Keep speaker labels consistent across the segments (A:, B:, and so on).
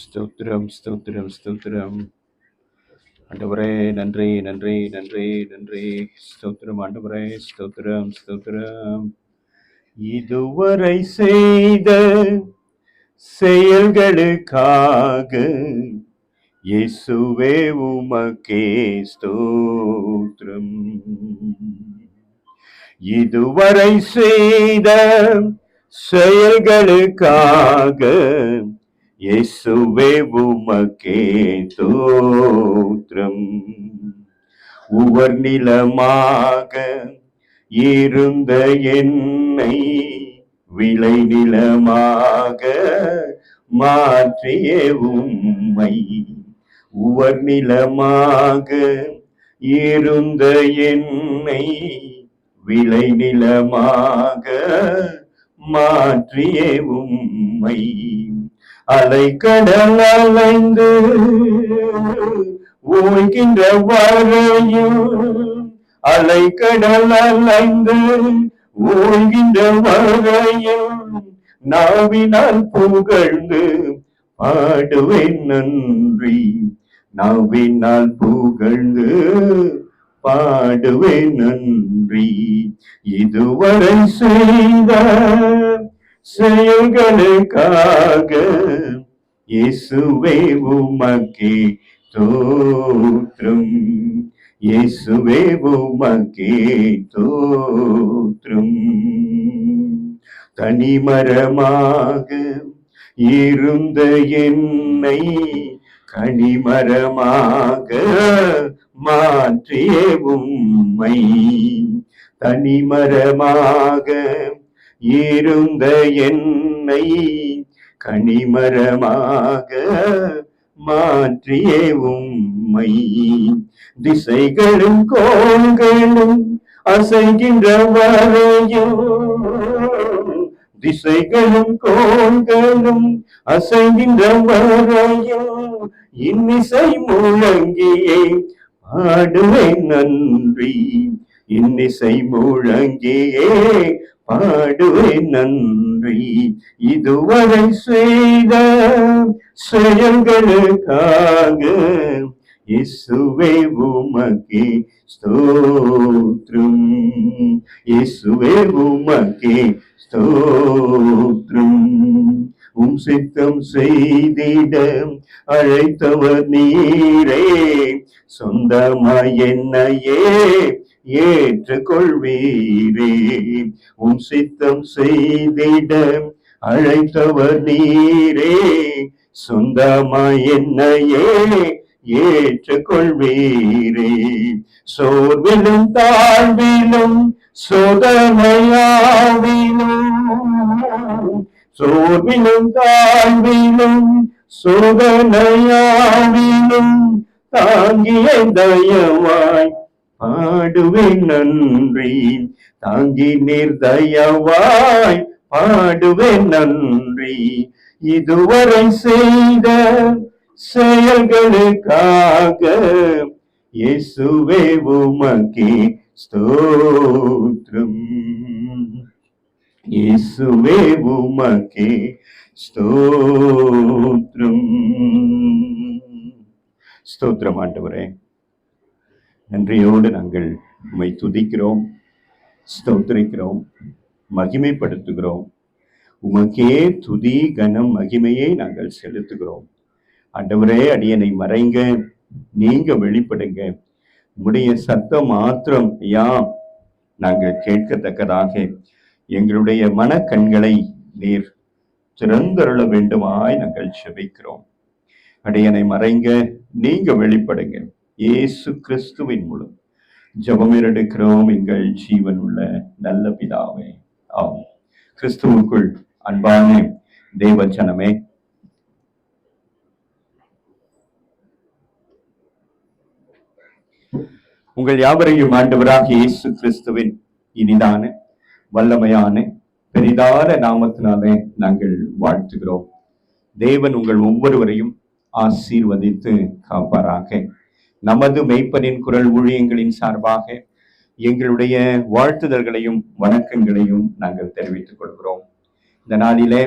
A: ஸ்தோத்திரம், ஸ்தோத்திரம், ஸ்தோத்திரம். ஆண்டவரே நன்றி, நன்றி, நன்றி, நன்றி. ஸ்தோத்திரம் ஆண்டவரே, ஸ்தோத்திரம், ஸ்தோத்திரம். இதுவரை செய்த செயல்களுக்காக இயேசுவே உமக்கே ஸ்தோத்திரம். இதுவரை செய்த செயல்களுக்காக இயேசுவே உமக்கே ஸ்தோத்திரம். உவர் நிலமாக இருந்த என்னை விளை நிலமாக மாற்றிய உம்மை, உவர் நிலமாக இருந்த என்னை விளை நிலமாக மாற்றிய உம்மை, அலைக்கடல் அலைந்து ஓய்கின்ற வரையும், அலைக்கடல் அலைந்து ஓய்கின்ற வரையும் நாவினால் புகழ்ந்து பாடுவேன் நன்றி, நாவினால் புகழ்ந்து பாடுவேன் நன்றி. இதுவரை செய்த செயல்களுக்காக இயேசுவே உமக்கே ஸ்தோத்திரம், இயேசுவே உமக்கே ஸ்தோத்திரம். தனிமரமாக இருந்த என்னை கனிமரமாக மாற்றிய உம்மை, தனிமரமாக இருந்த என்னை கனிமரமாக மாற்றிய உம்மை, திசைகளும் கோள்களும் அசைகின்ற வரையும், திசைகளும் கோள்களும் அசைகின்ற வரையும் இன்னிசை முழங்கியே பாடுவேன் நன்றி, இன்னிசை முழங்கியே பாடுவேன் நன்றி. இதுவரை செய்த செயல்களுக்காக இயேசுவே உமக்கே ஸ்தோத்திரம், இயேசுவே உமக்கே ஸ்தோத்திரம். உம் சித்தம் செய்திட அழைத்தவர் நீரே, சொந்தமாய் என்னையே ஏற்றுக்கொள்வீரே. உம் சித்தம் செய்திட அழைத்தவர் நீரே, சொந்தமாய் என்னையே ஏற்றுக்கொள்வீரே. சோர்விலும் தாழ்விலும் சோதனையாவிலும், சோர்விலும் தாழ்விலும் சோதனையாவிலும் தாங்கிய தயவாய் பாடுவேன் நன்றி, தாங்கி நிர்தயவாய் பாடுவேன் நன்றி. இதுவரை செய்த செயல்களுக்காக இயேசுவே உமக்கே ஸ்தோத்திரம், இயேசுவே உமக்கே ஸ்தோத்திரம். ஸ்தோத்திரம் ஆண்டவரே, நன்றியோடு நாங்கள் உம்மை துதிக்கிறோம், ஸ்தோத்திரிக்கிறோம், மகிமைப்படுத்துகிறோம். உமக்கே துதி கனம் மகிமையை நாங்கள் செலுத்துகிறோம். ஆண்டவரே, அடியனை மறைங்க, நீங்க வெளிப்படுங்க. உம்முடைய சத்தம் மாத்திரம் யாம் நாங்கள் கேட்கத்தக்கதாக எங்களுடைய மனக்கண்களை நீர் திறந்தருள வேண்டுமாய் நாங்கள் செபிக்கிறோம். அடியனை மறைங்க, நீங்க வெளிப்படுங்க. இயேசு கிறிஸ்துவின் மூலம் ஜெபம் எடுக்கிறோம் எங்கள் ஜீவன் உள்ள நல்ல பிதாவே, ஆமென். கிறிஸ்துவுக்குள் அன்பான தேவ ஜனமே, உங்கள் யாவரையும் ஆண்டவராகிய இயேசு கிறிஸ்துவின் இனிதான வல்லமையான பெரிதான நாமத்தினாலே நாங்கள் வாழ்த்துகிறோம். தேவன் உங்கள் ஒவ்வொருவரையும் ஆசீர்வதித்து காப்பாராக. நமது மெய்ப்பனின் குரல் ஊழியங்களின் சார்பாக எங்களுடைய வாழ்த்துதல்களையும் வணக்கங்களையும் நாங்கள் தெரிவித்துக் கொள்கிறோம். இந்த நாளிலே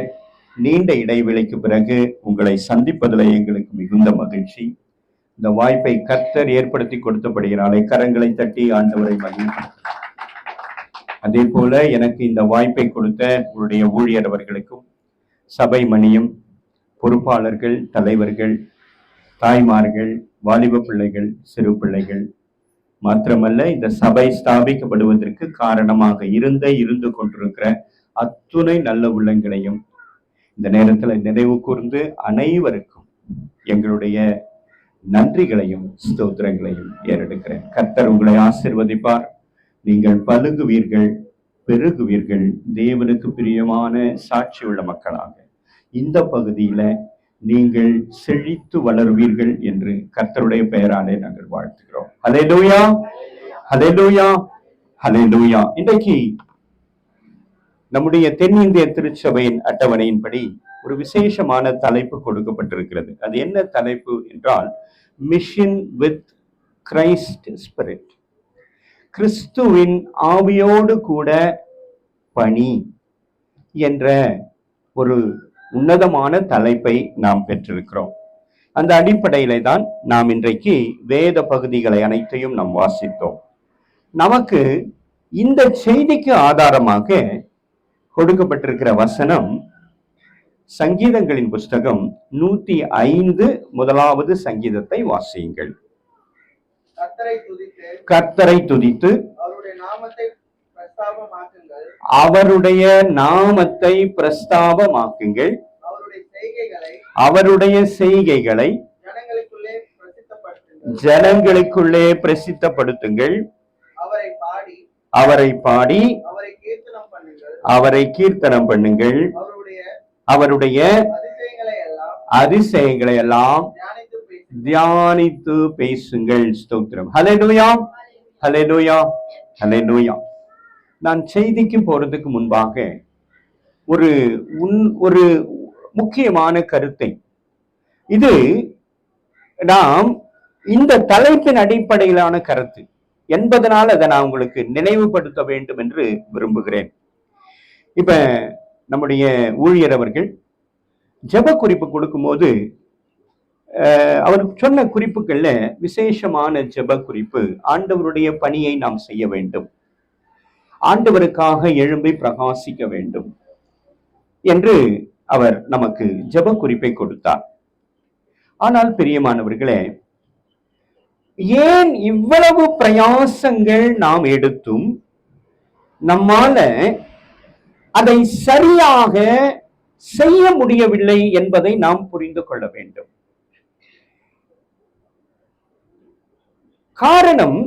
A: நீண்ட இடைவெளிக்கு பிறகு உங்களை சந்திப்பதில் எங்களுக்கு மிகுந்த மகிழ்ச்சி. இந்த வாய்ப்பை கர்த்தர் ஏற்படுத்தி கொடுத்தபடியினாலே கரங்களை தட்டி ஆண்டவரை மகிழ்ச்சி. அதே போல எனக்கு இந்த வாய்ப்பை கொடுத்த உங்களுடைய ஊழியர் அவர்களுக்கும், சபை மணியும், பொறுப்பாளர்கள், தலைவர்கள், தாய்மார்கள், வாலிப பிள்ளைகள், சிறு பிள்ளைகள் மாத்திரமல்ல, இந்த சபை ஸ்தாபிக்கப்படுவதற்கு காரணமாக இருந்து கொண்டிருக்கிற அத்துணை நல்ல உள்ளங்களையும் இந்த நேரத்தில் நினைவு கூர்ந்து அனைவருக்கும் எங்களுடைய நன்றிகளையும் ஸ்தோத்திரங்களையும் ஏறெடுக்கிறேன். கர்த்தர் உங்களை ஆசீர்வதிப்பார். நீங்கள் பலுகுவீர்கள், பெருகுவீர்கள். தேவனுக்கு பிரியமான சாட்சி உள்ள மக்களாக இந்த பகுதியில நீங்கள் செழித்து வளருவீர்கள் என்று கர்த்தருடைய பெயராலே நாங்கள் வாழ்த்துகிறோம். ஹல்லேலூயா, ஹல்லேலூயா, ஹல்லேலூயா. இன்றைக்கு நம்முடைய தென்னிந்திய திருச்சபையின் அட்டவணையின்படி ஒரு விசேஷமான தலைப்பு கொடுக்கப்பட்டிருக்கிறது. அது என்ன தலைப்பு என்றால், மிஷன் வித் கிரைஸ்ட் ஸ்பிரிட். கிறிஸ்துவின் ஆவியோடு கூட பணி என்ற ஒரு உன்னதமான தலைப்பை நாம் பெற்றிருக்கிறோம். அந்த அடிப்படையில தான் நாம் இன்றைக்கு வேத பகுதிகளை அனைத்தையும் நாம் வாசித்தோம். நமக்கு இந்த செய்திக்கு ஆதாரமாக கொடுக்கப்பட்டிருக்கிற வசனம் சங்கீதங்களின் புஸ்தகம் 105 முதலாவது சங்கீதத்தை வாசியுங்கள். கர்த்தரை துதித்து அவருடைய நாமத்தை பிரஸ்தாபமாக்குங்கள். அவருடைய செய்கைகளை ஜனங்களுக்குள்ளே பிரசித்தப்படுத்துங்கள். அவரை பாடி அவரை கீர்த்தனம் பண்ணுங்கள். அவருடைய அதிசயங்களை எல்லாம் தியானித்து பேசுங்கள். ஸ்தோத்திரம். ஹல்லேலூயா, ஹல்லேலூயா, ஹல்லேலூயா. நான் செய்திக்கு போறதுக்கு முன்பாக ஒரு முக்கியமான கருத்தை, இது நாம் இந்த தலைப்பின் அடிப்படையிலான கருத்து என்பதனால் அதை நான் உங்களுக்கு நினைவுபடுத்த வேண்டும் என்று விரும்புகிறேன். இப்ப நம்முடைய ஊழியர் அவர்கள் ஜெப குறிப்பு கொடுக்கும்போது அவர் சொன்ன குறிப்புகள்ல விசேஷமான ஜெப குறிப்பு, ஆண்டவருடைய பணியை நாம் செய்ய வேண்டும், ஆண்டவருக்காக எழும்பி பிரகாசிக்க வேண்டும் என்று அவர் நமக்கு ஜெப குறிப்பை கொடுத்தார். ஆனால் பிரியமானவர்களே, ஏன் இவ்வளவு பிரயாசங்கள் நாம் எடுத்தும் நம்மால அதை சரியாக செய்ய முடியவில்லை என்பதை நாம் புரிந்து கொள்ள வேண்டும். காரணம்,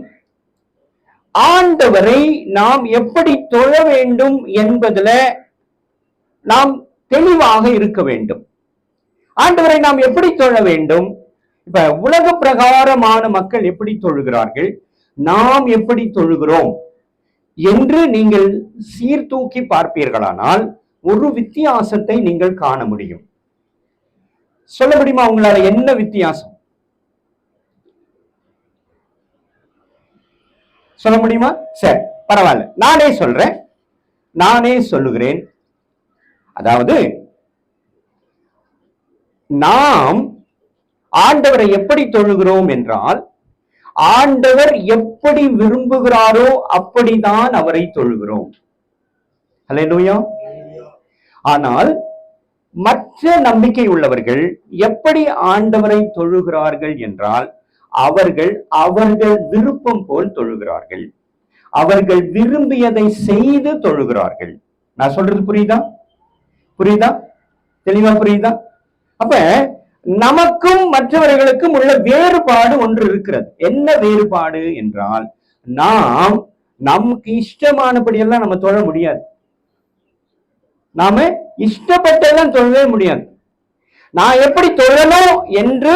A: ஆண்டவரை நாம் எப்படி தொழ வேண்டும் என்பதுல நாம் தெளிவாக இருக்க வேண்டும். ஆண்டவரை நாம் எப்படி தொழ வேண்டும்? இப்ப உலக பிரகாரமான மக்கள் எப்படி தொழுகிறார்கள், நாம் எப்படி தொழுகிறோம் என்று நீங்கள் சீர்தூக்கி பார்ப்பீர்களானால் ஒரு வித்தியாசத்தை நீங்கள் காண முடியும். சொல்ல முடியுமா உங்களால என்ன வித்தியாசம் சொல்ல முடியுமா? சரி, பரவாயில்ல, நானே சொல்றேன், நானே சொல்லுகிறேன். அதாவது, நாம் ஆண்டவரை எப்படி தொழுகிறோம் என்றால், ஆண்டவர் எப்படி விரும்புகிறாரோ அப்படிதான் அவரை தொழுகிறோம். ஹல்லேலூயா. ஆனால் மற்ற நம்பிக்கை உள்ளவர்கள் எப்படி ஆண்டவரை தொழுகிறார்கள் என்றால், அவர்கள் விருப்பம் போல் தொழுகிறார்கள், அவர்கள் விரும்பியதை செய்து தொழுகிறார்கள். நான் சொல்றது புரியுதா? தெளிவா புரியுதா? அப்ப நமக்கும் மற்றவர்களுக்கும் உள்ள வேறுபாடு ஒன்று இருக்கிறது. என்ன வேறுபாடு என்றால், நாம் நமக்கு இஷ்டமானபடியெல்லாம் நம்ம தொழ முடியாது. நாம இஷ்டப்பட்டெல்லாம் தொழவே முடியாது. நான் எப்படி தொழணும் என்று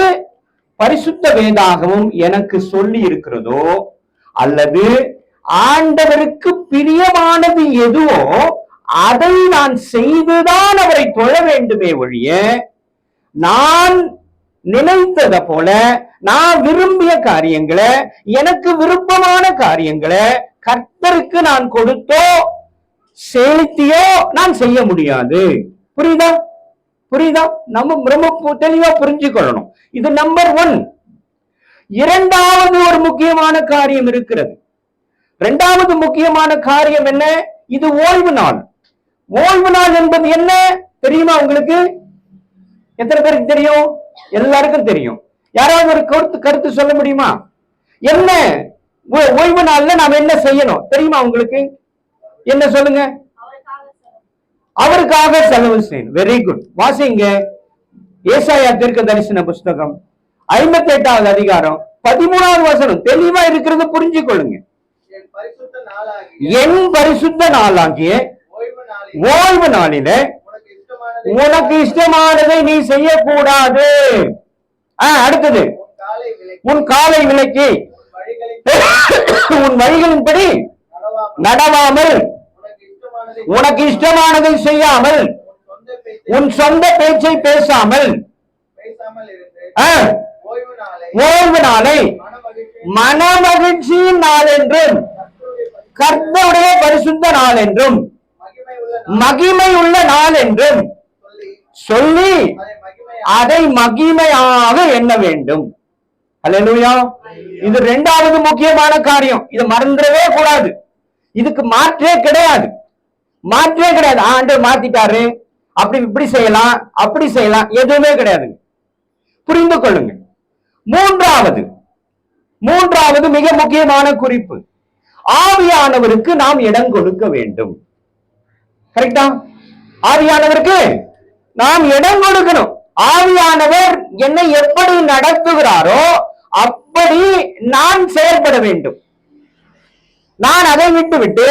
A: பரிசுத்த வேதாகமும் எனக்கு சொல்லி இருக்கிறதோ, அல்லது ஆண்டவருக்கு பிரியமானது எதுவோ அதை நான் செய்துதான் அவரை தொழ வேண்டுமே ஒழிய, நான் நினைத்தத போல நான் விரும்பிய காரியங்களை, எனக்கு விருப்பமான காரியங்களை கர்த்தருக்கு நான் கொடுத்தோ செலுத்தியோ நான் செய்ய முடியாது. புரியுதா? புரியுதா? நம்ம ரொம்ப தெளிவா புரிஞ்சுக்கொள்ளணும். இது நம்பர் 1. இரண்டாவது ஒரு முக்கியமான காரியம் இருக்கிறது. இரண்டாவது முக்கியமான காரியம் என்ன? இது ஓய்வு நாள். ஓய்வு நாள் என்பது என்ன தெரியுமா உங்களுக்கு? எத்தனை பேருக்கு தெரியும்? எல்லாருக்கும் தெரியும். யாராவது ஒரு கருத்து சொல்ல முடியுமா? என்ன ஓய்வு நாள்ல நாம என்ன செய்யணும் தெரியுமா உங்களுக்கு? என்ன சொல்லுங்க? அவருக்காக செலவு செய்யணும். Very good. வாசிங்க ஏசாயா தீர்க்க தரிசன புஸ்தகம் 58வது அதிகாரம் 13வது வசனம். தெளிவா இருக்கிறது, புரிஞ்சு கொள்ளுங்க. என் பரிசுத்த நாளாகிய ஓய்வு நாளில உனக்கு இஷ்டமானதை நீ செய்யக்கூடாது. அடுத்தது, உன் காலை விலக்கி உன் வழிகளின்படி நடவாமல் உனக்கு இஷ்டமானதை செய்யாமல் உன் சொந்த பேச்சை பேசாமல் ஓய்வு நாளை மனமகிழ்ச்சியின் நாள் என்றும் கர்த்தருடைய பரிசுத்த நாள் என்றும் மகிமை உள்ள நாள் என்றும் சொல்லி அதை மகிமையாக எண்ண வேண்டும். அல்லேலூயா. இது இரண்டாவது முக்கியமான காரியம். இது மறந்துடவே கூடாது. இதுக்கு மாற்றே கிடையாது. ஆண்டவர் மாத்திட்டாரு, அப்படி இப்படி செய்யலாம், அப்படி செய்யலாம், எதுவுமே கிடையாது. புரிந்து கொள்ளுங்க. மூன்றாவது மிக முக்கியமான குறிப்பு, ஆவியானவருக்கு நாம் இடம் கொடுக்க வேண்டும். கரெக்டா? ஆவியானவருக்கு நாம் இடம் கொடுக்கணும். ஆவியானவர் என்னை எப்படி நடத்துகிறாரோ அப்படி நான் செயல்பட வேண்டும். நான் அதை விட்டு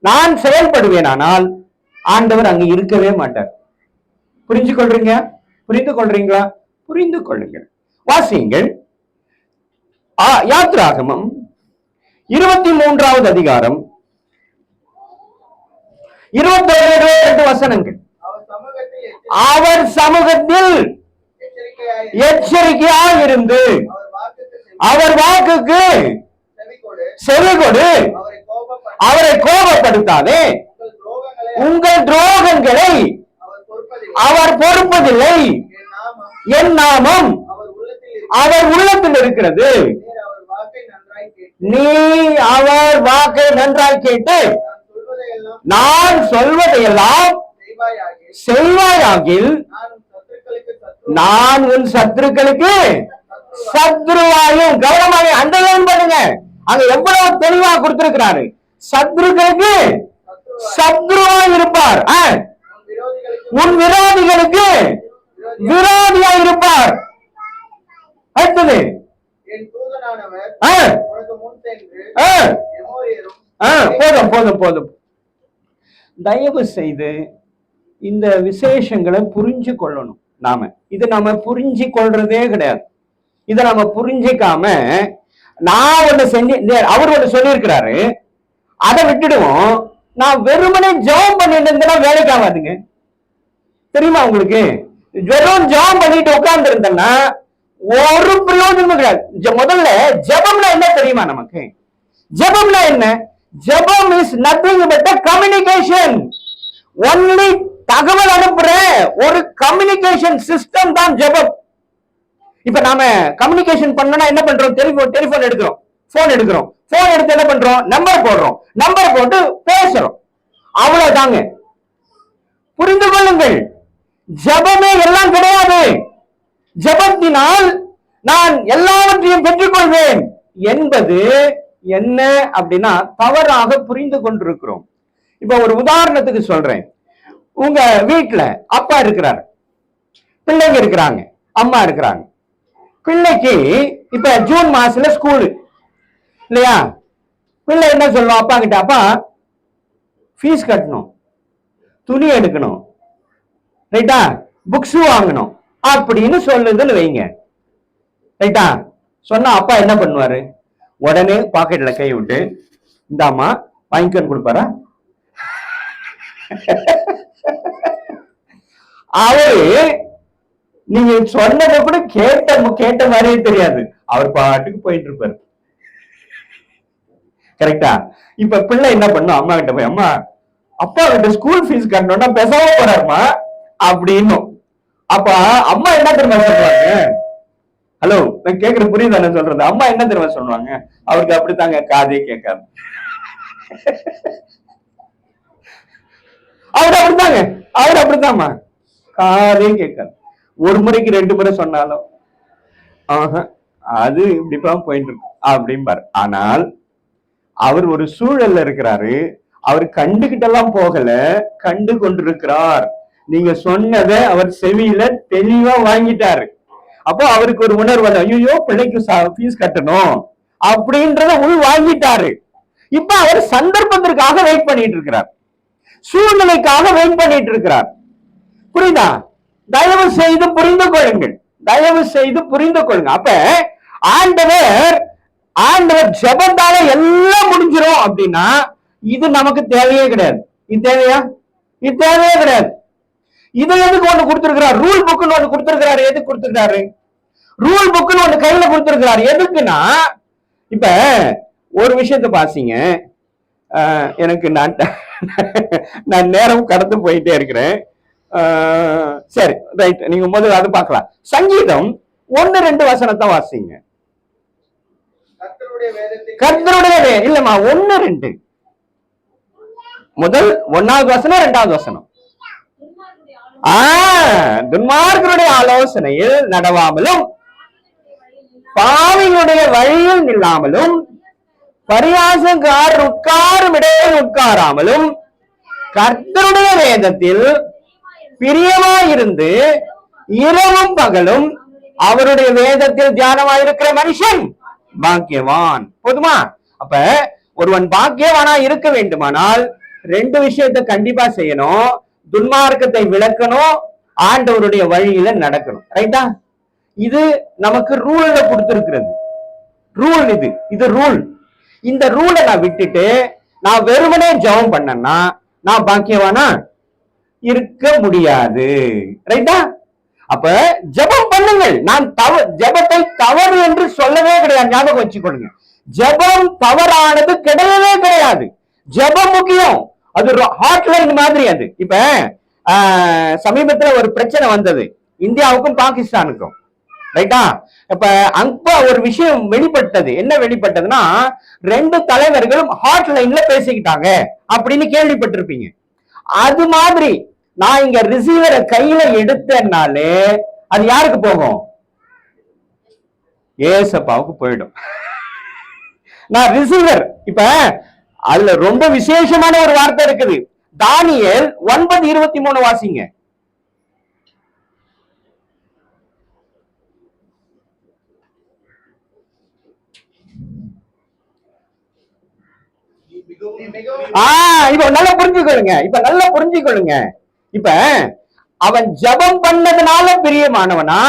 A: நான் செயல்படுவேனானால் ஆண்டவர் அங்க இருக்கவே மாட்டார். புரிந்து கொள்றீங்களா? புரிந்து கொள்ளுங்கள். வாசியுங்கள் யாத்ராகமம் 23வது அதிகாரம் 27 வசனங்கள். அவர் சமூகத்தில் எச்சரிக்கையாக இருந்து அவர் வாக்குக்கு செவி கொடு, அவரை கோபப்படுத்தாதே, உங்கள் துரோகங்களை அவர் பொறுப்பதில்லை, என் நாமம் அவர் உள்ளத்தில் இருக்கிறது. நீ அவர் வாக்கை நன்றாய் கேட்டு நான் சொல்வதையெல்லாம் செய்வாயாகில் நான் உன் சத்துருக்களுக்கு சத்ருவாயும். கவனமாக அண்டர்லைன் பண்ணுங்க. அங்க எவ்வளவு தெளிவா கொடுத்திருக்கிறாரு. சத்ருக்களுக்கு சத்ருவாய் இருப்பார், உன் விரோதிகளுக்கு விரோதியா இருப்பார். அடுத்தது, போதும். தயவு செய்து இந்த விசேஷங்களை புரிஞ்சு கொள்ளணும். நாம புரிஞ்சு கொள்றதே கிடையாது. இதை நாம புரிஞ்சிக்காம நான் ஒண்ணு செஞ்சு அவர் ஒண்ணு சொல்லியிருக்கிறாரு, அதை விட்டுடுவோம். நான் வெறுமனே ஜெபம் பண்ணிட்டு இருந்தேன்னா வேலைக்கு ஆகாதுங்க. தெரியுமா உங்களுக்கு? வெறும் ஜெபம் பண்ணிட்டு உட்கார்ந்து இருந்தேன்னா ஒரு பிரயோஜனமும் கிடையாது. முதல்ல ஜெபம்னா என்ன தெரியுமா? நமக்கு ஜெபம்னா என்ன? ஜெபம் is nothing but communication. Only தகவல் அனுப்புற ஒரு கம்யூனிகேஷன் சிஸ்டம் தான் ஜெபம். இப்ப நாம கம்யூனிகேஷன் பண்ணனா என்ன பண்றோம்? டெலிபோன் எடுக்கிறோம், போன் எடுக்கிறோம், போன் எடுத்து என்ன பண்றோம்? நம்பர் போடுறோம், நம்பர் போட்டு பேசுறோம், அவ்வளவுதாங்க. புரிந்து கொள்ளுங்கள், ஜெபமே எல்லாம் கிடையாது. ஜெபத்தினால் நான் எல்லாவற்றையும் பெற்றுக்கொள்வேன் என்பது என்ன அப்படின்னா தவறாக புரிந்து கொண்டிருக்கிறோம். இப்ப ஒரு உதாரணத்துக்கு சொல்றேன். உங்க வீட்டுல அப்பா இருக்கிறாரு, பிள்ளைங்க இருக்கிறாங்க, அம்மா இருக்கிறாங்க. பிள்ளைக்கு இப்ப ஜூன் மாசத்துல ஸ்கூலு இல்லையா? பிள்ளை என்ன சொல்லுவோம் அப்பா கிட்ட? அப்பா ஃபீஸ் கட்டணும், துணி எடுக்கணும், ரைட்டா, புக்ஸ் வாங்கணும் அப்படின்னு சொல்லுதுன்னு வைங்க. ரைட்டா? சொன்னா அப்பா என்ன பண்ணுவாரு? உடனே பாக்கெட்ல கை விட்டு இந்தாமா வாங்கிக்கன்னு கொடுப்பாரா? அவரு நீங்க சொன்னதை கூட கேட்ட மாதிரியே தெரியாது. அவர் பாட்டுக்கு போயிட்டு இருப்பாரு. கரெக்டா? இப்ப பிள்ளை என்ன பண்ணும்? அம்மா கிட்ட போய், அம்மா அப்பா கிட்ட ஸ்கூல் ஃபீஸ் கட்டணும்னா பேசாம போறாருமா அப்படின்னும். அப்ப அம்மா என்ன தெரியுமா சொல்றாங்க? ஹலோ, நான் கேக்குறது புரியுது என்ன சொல்றது? அம்மா என்ன தெரியுமா சொல்லுவாங்க? அவருக்கு அப்படித்தாங்க, காதே கேட்காது. அவர் அப்படித்தாங்க, அவர் அப்படித்தாம்மா, காதே கேட்காது. ஒரு முறைக்கு 2 முறை சொன்னாலும் அது இப்படிப்பா போயிட்டு இருக்கு அப்படிம்பாரு. ஆனால் அவர் ஒரு சூழல்ல இருக்கிறாரு, அவர் கண்டுகிட்டெல்லாம் போகல, கண்டு கொண்டிருக்கிறார். நீங்க சொன்னதை அவர் செவியில தெளிவா வாங்கிட்டாரு. அப்போ அவருக்கு ஒரு உணர்வு, ஐயோ பிள்ளைக்கு ஃபீஸ் கட்டணும் அப்படின்றத உள் வாங்கிட்டாரு. இப்ப அவர் சந்தர்ப்பத்திற்காக வெயிட் பண்ணிட்டு இருக்கிறார், சூழ்நிலைக்காக வெயிட் பண்ணிட்டு இருக்கிறார். புரியுதா? தயவு செய்து புரிந்து கொள்ளுங்கள், தயவு செய்து புரிந்து கொள்ளுங்க. அப்ப ஆண்டவர் ஜெபத்தால எல்லாம் முடிஞ்சிரும் அப்படின்னா இது நமக்கு தேவையே கிடையாது. இது தேவையா? இது தேவையே கிடையாது. இதை எதுக்கு ஒண்ணு கொடுத்திருக்கிறார்? ரூல் புக்னு ஒண்ணு கொடுத்திருக்கிறாரு. எதுக்கு கொடுத்திருக்கிறாரு? ரூல் புக்னு ஒண்ணு கையில கொடுத்திருக்கிறாரு. எதுக்குன்னா, இப்ப ஒரு விஷயத்த பாசிங்க, எனக்கு நான் நேரம் கடந்து போயிட்டே இருக்கிறேன். சரி, ரைட், நீங்க முதல்ல அது பார்க்கலாம். சங்கீதம் 1-2 வசனத்தை வாசிங்க. கர்த்தருடைய இல்லம்மா, 1-2 முதல் 1வது வசனம் 2வது வசனம். துன்மார்க்கருடைய ஆலோசனையில் நடவாமலும் பாவிகளுடைய வழியில் நில்லாமலும் பரியாசக்காரர் உட்காரும் இடையில் உட்காராமலும் கர்த்தருடைய வேதத்தில் பிரியமாயிருந்து இரவும் பகலும் அவருடைய வேதத்தில் தியானமாயிருக்கிற மனுஷன் பாக்கியவான். போதுமா? அப்ப ஒருவன் பாக்கியவானா இருக்க வேண்டுமானால் 2 விஷயத்தை கண்டிப்பா செய்யணும். துன்மார்க்கத்தை விளக்கணும், ஆண்டவருடைய வழியில நடக்கணும். ரைட்டா? இது நமக்கு ரூல்ல கொடுத்திருக்கிறது. ரூல் இது ரூல். இந்த ரூலை நான் விட்டுட்டு நான் வெறுமனே ஜெபம் பண்ணேன்னா நான் பாக்கியவானா இருக்க முடியாது. ரைட்டா? அப்ப ஜெபம் பண்ணுங்கள். நான் ஜெபத்தை தவறு என்று சொல்லவே கிடையாது. ஞாபகம் வச்சுக்கொள்ளுங்க, ஜெபம் தவறானது கிடையவே கிடையாது. ஜெபம் முக்கியம். அது ஹாட்லைன் மாதிரி. அது இப்ப சமீபத்துல ஒரு பிரச்சனை வந்தது இந்தியாவுக்கும் பாகிஸ்தானுக்கும். ரைட்டா? இப்ப அங்க ஒரு விஷயம் வெளிப்பட்டது. என்ன வெளிப்பட்டதுன்னா, 2 தலைவர்களும் ஹாட்லைன்ல பேசிக்கிட்டாங்க அப்படின்னு கேள்விப்பட்டிருப்பீங்க. அது மாதிரி நான் இங்க ரிசீவரை கையில எடுத்தனாலே அது யாருக்கு போகும்? ஏசப்பாவுக்கு போயிடும். நான் ரிசீவர். இப்ப அதுல ரொம்ப விசேஷமான ஒரு வார்த்தை இருக்குது. தானியேல் 9:23 வாசிங்க. இப்ப நல்லா புரிஞ்சுக்கொள்ளுங்க, இப்ப நல்லா புரிஞ்சுக்கொள்ளுங்க. இப்ப அவன் ஜெபம் பண்ணதுனால பிரியமானவனா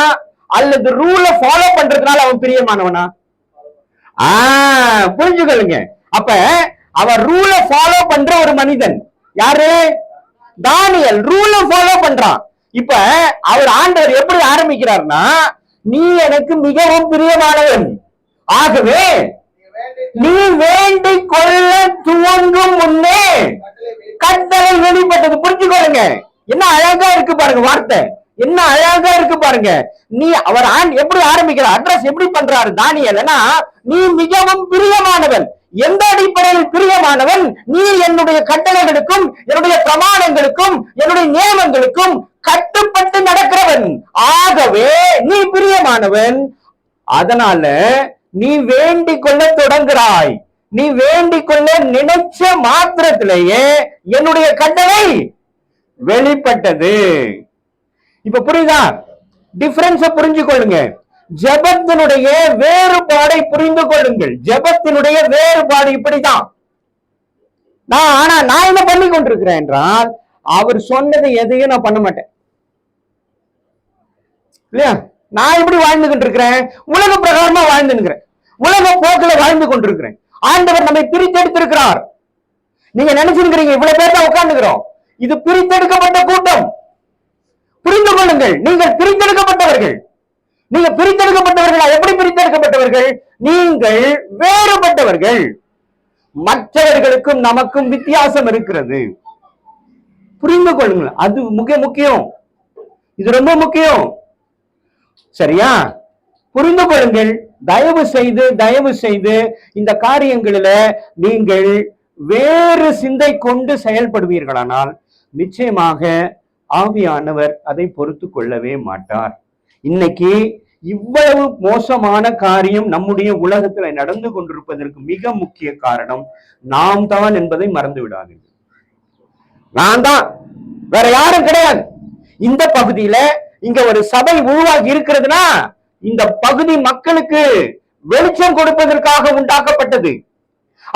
A: அல்லது ரூல ஃபாலோ பண்றதுனால அவன் பிரியமானவனா? புரிஞ்சுக்கொள்ளுங்க. அப்ப அவன் ரூல ஃபாலோ பண்ற ஒரு மனிதன் யாரு? தானியேல் ரூல ஃபாலோ பண்றான். இப்ப அவர் ஆண்டவர் எப்படி ஆரம்பிக்கிறார்னா, நீ எனக்கு மிகவும் பிரியமானவன், ஆகவே நீ வேண்டிக் கொள்ள துவங்கும் முன்னே கட்டளை வெளிப்பட்டது. புரிஞ்சுக்கொள்ளுங்க, என்ன அழகா இருக்கு பாருங்க வார்த்தை, என்ன அழகா இருக்கு பாருங்க. நீ அவர் எப்படி ஆரம்பிக்கிறார், அட்ரஸ் எப்படி பண்றாரு தானியேல்னா, நீ மிகவும் பிரியமானவன். எந்த அடிப்படையில் பிரியமானவன்? நீ என்னுடைய கட்டளைகளுக்கும் என்னுடைய பிரமாணங்களுக்கும் என்னுடைய நியமங்களுக்கும் கட்டுப்பட்டு நடக்கிறவன், ஆகவே நீ பிரியமானவன். அதனால நீ வேண்டிக் கொள்ள தொடங்குறாய். நீ வேண்டிக் கொள்ள நினைச்ச மாத்திரத்திலேயே என்னுடைய கட்டளை வெளிப்பட்டது. இப்ப புரியுதா? டிஃபரன்ஸ புரிஞ்சு கொள்ளுங்க. ஜெபத்தினுடைய வேறுபாடை புரிந்து கொள்ளுங்கள். ஜெபத்தினுடைய வேறுபாடு இப்படிதான். நான் என்ன பண்ணி கொண்டிருக்கிறேன் என்றால், அவர் சொன்னதை எதையும் நான் பண்ண மாட்டேன் இல்லையா? நான் எப்படி வாழ்ந்துகிட்டு இருக்கிறேன்? உலக பிரகாரமா வாழ்ந்துக்கிறேன், உலக போக்குல வாழ்ந்து கொண்டிருக்கிறேன். ஆண்டவர் நம்மை பிரித்தெடுத்திருக்கிறார். நீங்க நினைச்சிருக்கிறீங்க இவ்வளவு பேர் உட்கார்ந்துக்கிறோம், இது பிரித்தெடுக்கப்பட்ட கூட்டம். புரிந்து கொள்ளுங்கள், நீங்கள் பிரித்தெடுக்கப்பட்டவர்கள். நீங்க பிரித்தெடுக்கப்பட்டவர்களா? எப்படி பிரித்தெடுக்கப்பட்டவர்கள்? நீங்கள் வேறுபட்டவர்கள். மற்றவர்களுக்கும் நமக்கும் வித்தியாசம் இருக்கிறது. புரிந்து கொள்ளுங்கள், அது மிக முக்கியம். இது ரொம்ப முக்கியம். சரியா? புரிந்து கொள்ளுங்கள். தயவு செய்து இந்த காரியங்களில நீங்கள் வேறு சிந்தை கொண்டு செயல்படுவீர்களானால் நிச்சயமாக ஆவியானவர் அதை பொறுத்து கொள்ளவே மாட்டார். இன்னைக்கு இவ்வளவு மோசமான காரியம் நம்முடைய உலகத்துல நடந்து கொண்டிருப்பதற்கு மிக முக்கிய காரணம் நாம் தான் என்பதை மறந்து விடாதீர்கள். நான் தான், வேற யாரும் கிடையாது. இந்த பகுதியில இங்க ஒரு சபை உருவாகி இருக்கிறதுனா இந்த பகுதி மக்களுக்கு வெளிச்சம் கொடுப்பதற்காக உண்டாக்கப்பட்டது.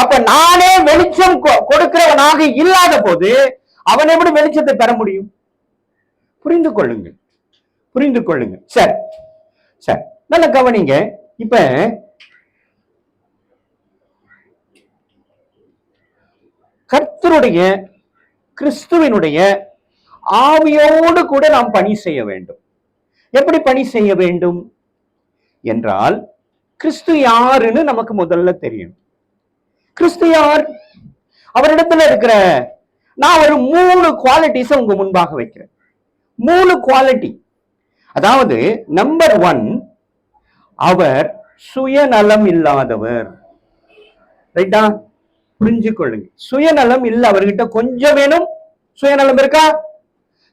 A: அப்ப நானே வெளிச்சம் கொடுக்கிறவனாக இல்லாத போது அவன் எப்படி வெளிச்சத்தை பெற முடியும்? புரிந்து கொள்ளுங்க. சரி, நல்ல கவனிங்க. இப்ப கர்த்தருடைய கிறிஸ்துவினுடைய ஆவியோடு கூட நாம் பணி செய்ய வேண்டும். எப்படி பணி செய்ய வேண்டும் என்றால், கிறிஸ்து யாருன்னு நமக்கு முதல்ல தெரியும். கிறிஸ்து யார்? அவரிடத்துல இருக்கிற நான் ஒரு 3 குவாலிட்டிஸ் உங்க முன்பாக வைக்கிறேன். 3 குவாலிட்டி. அதாவது நம்பர் 1, அவர் சுயநலம் இல்லாதவர். ரைட்டா? புரிஞ்சு கொள்ளுங்க. சுயநலம் இல்ல அவர்கிட்ட. கொஞ்சம் வேணும் சுயநலம் இருக்கா?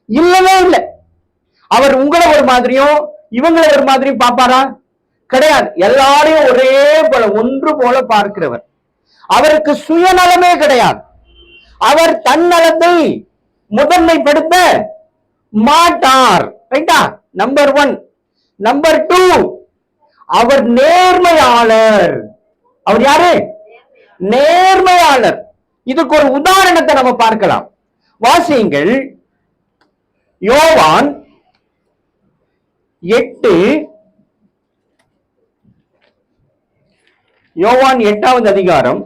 A: இல்லவே இல்லை. அவர் உங்களை ஒரு மாதிரியும் இவங்களை ஒரு மாதிரியும் பார்ப்பாரா? கிடையாது. எல்லாரையும் ஒரே போல ஒன்று போல பார்க்கிறவர். அவருக்கு சுயநலமே கிடையாது. அவர் தன்னலத்தை முதன்மைப்படுத்த மாட்டார். ரைட்டா? நம்பர் 1. நம்பர் 2, அவர் நேர்மையாளர். அவர் யாரு? நேர்மையாளர். இதுக்கு ஒரு உதாரணத்தை நம்ம பார்க்கலாம். வாசியுங்கள். யோவான் 8வது அதிகாரம்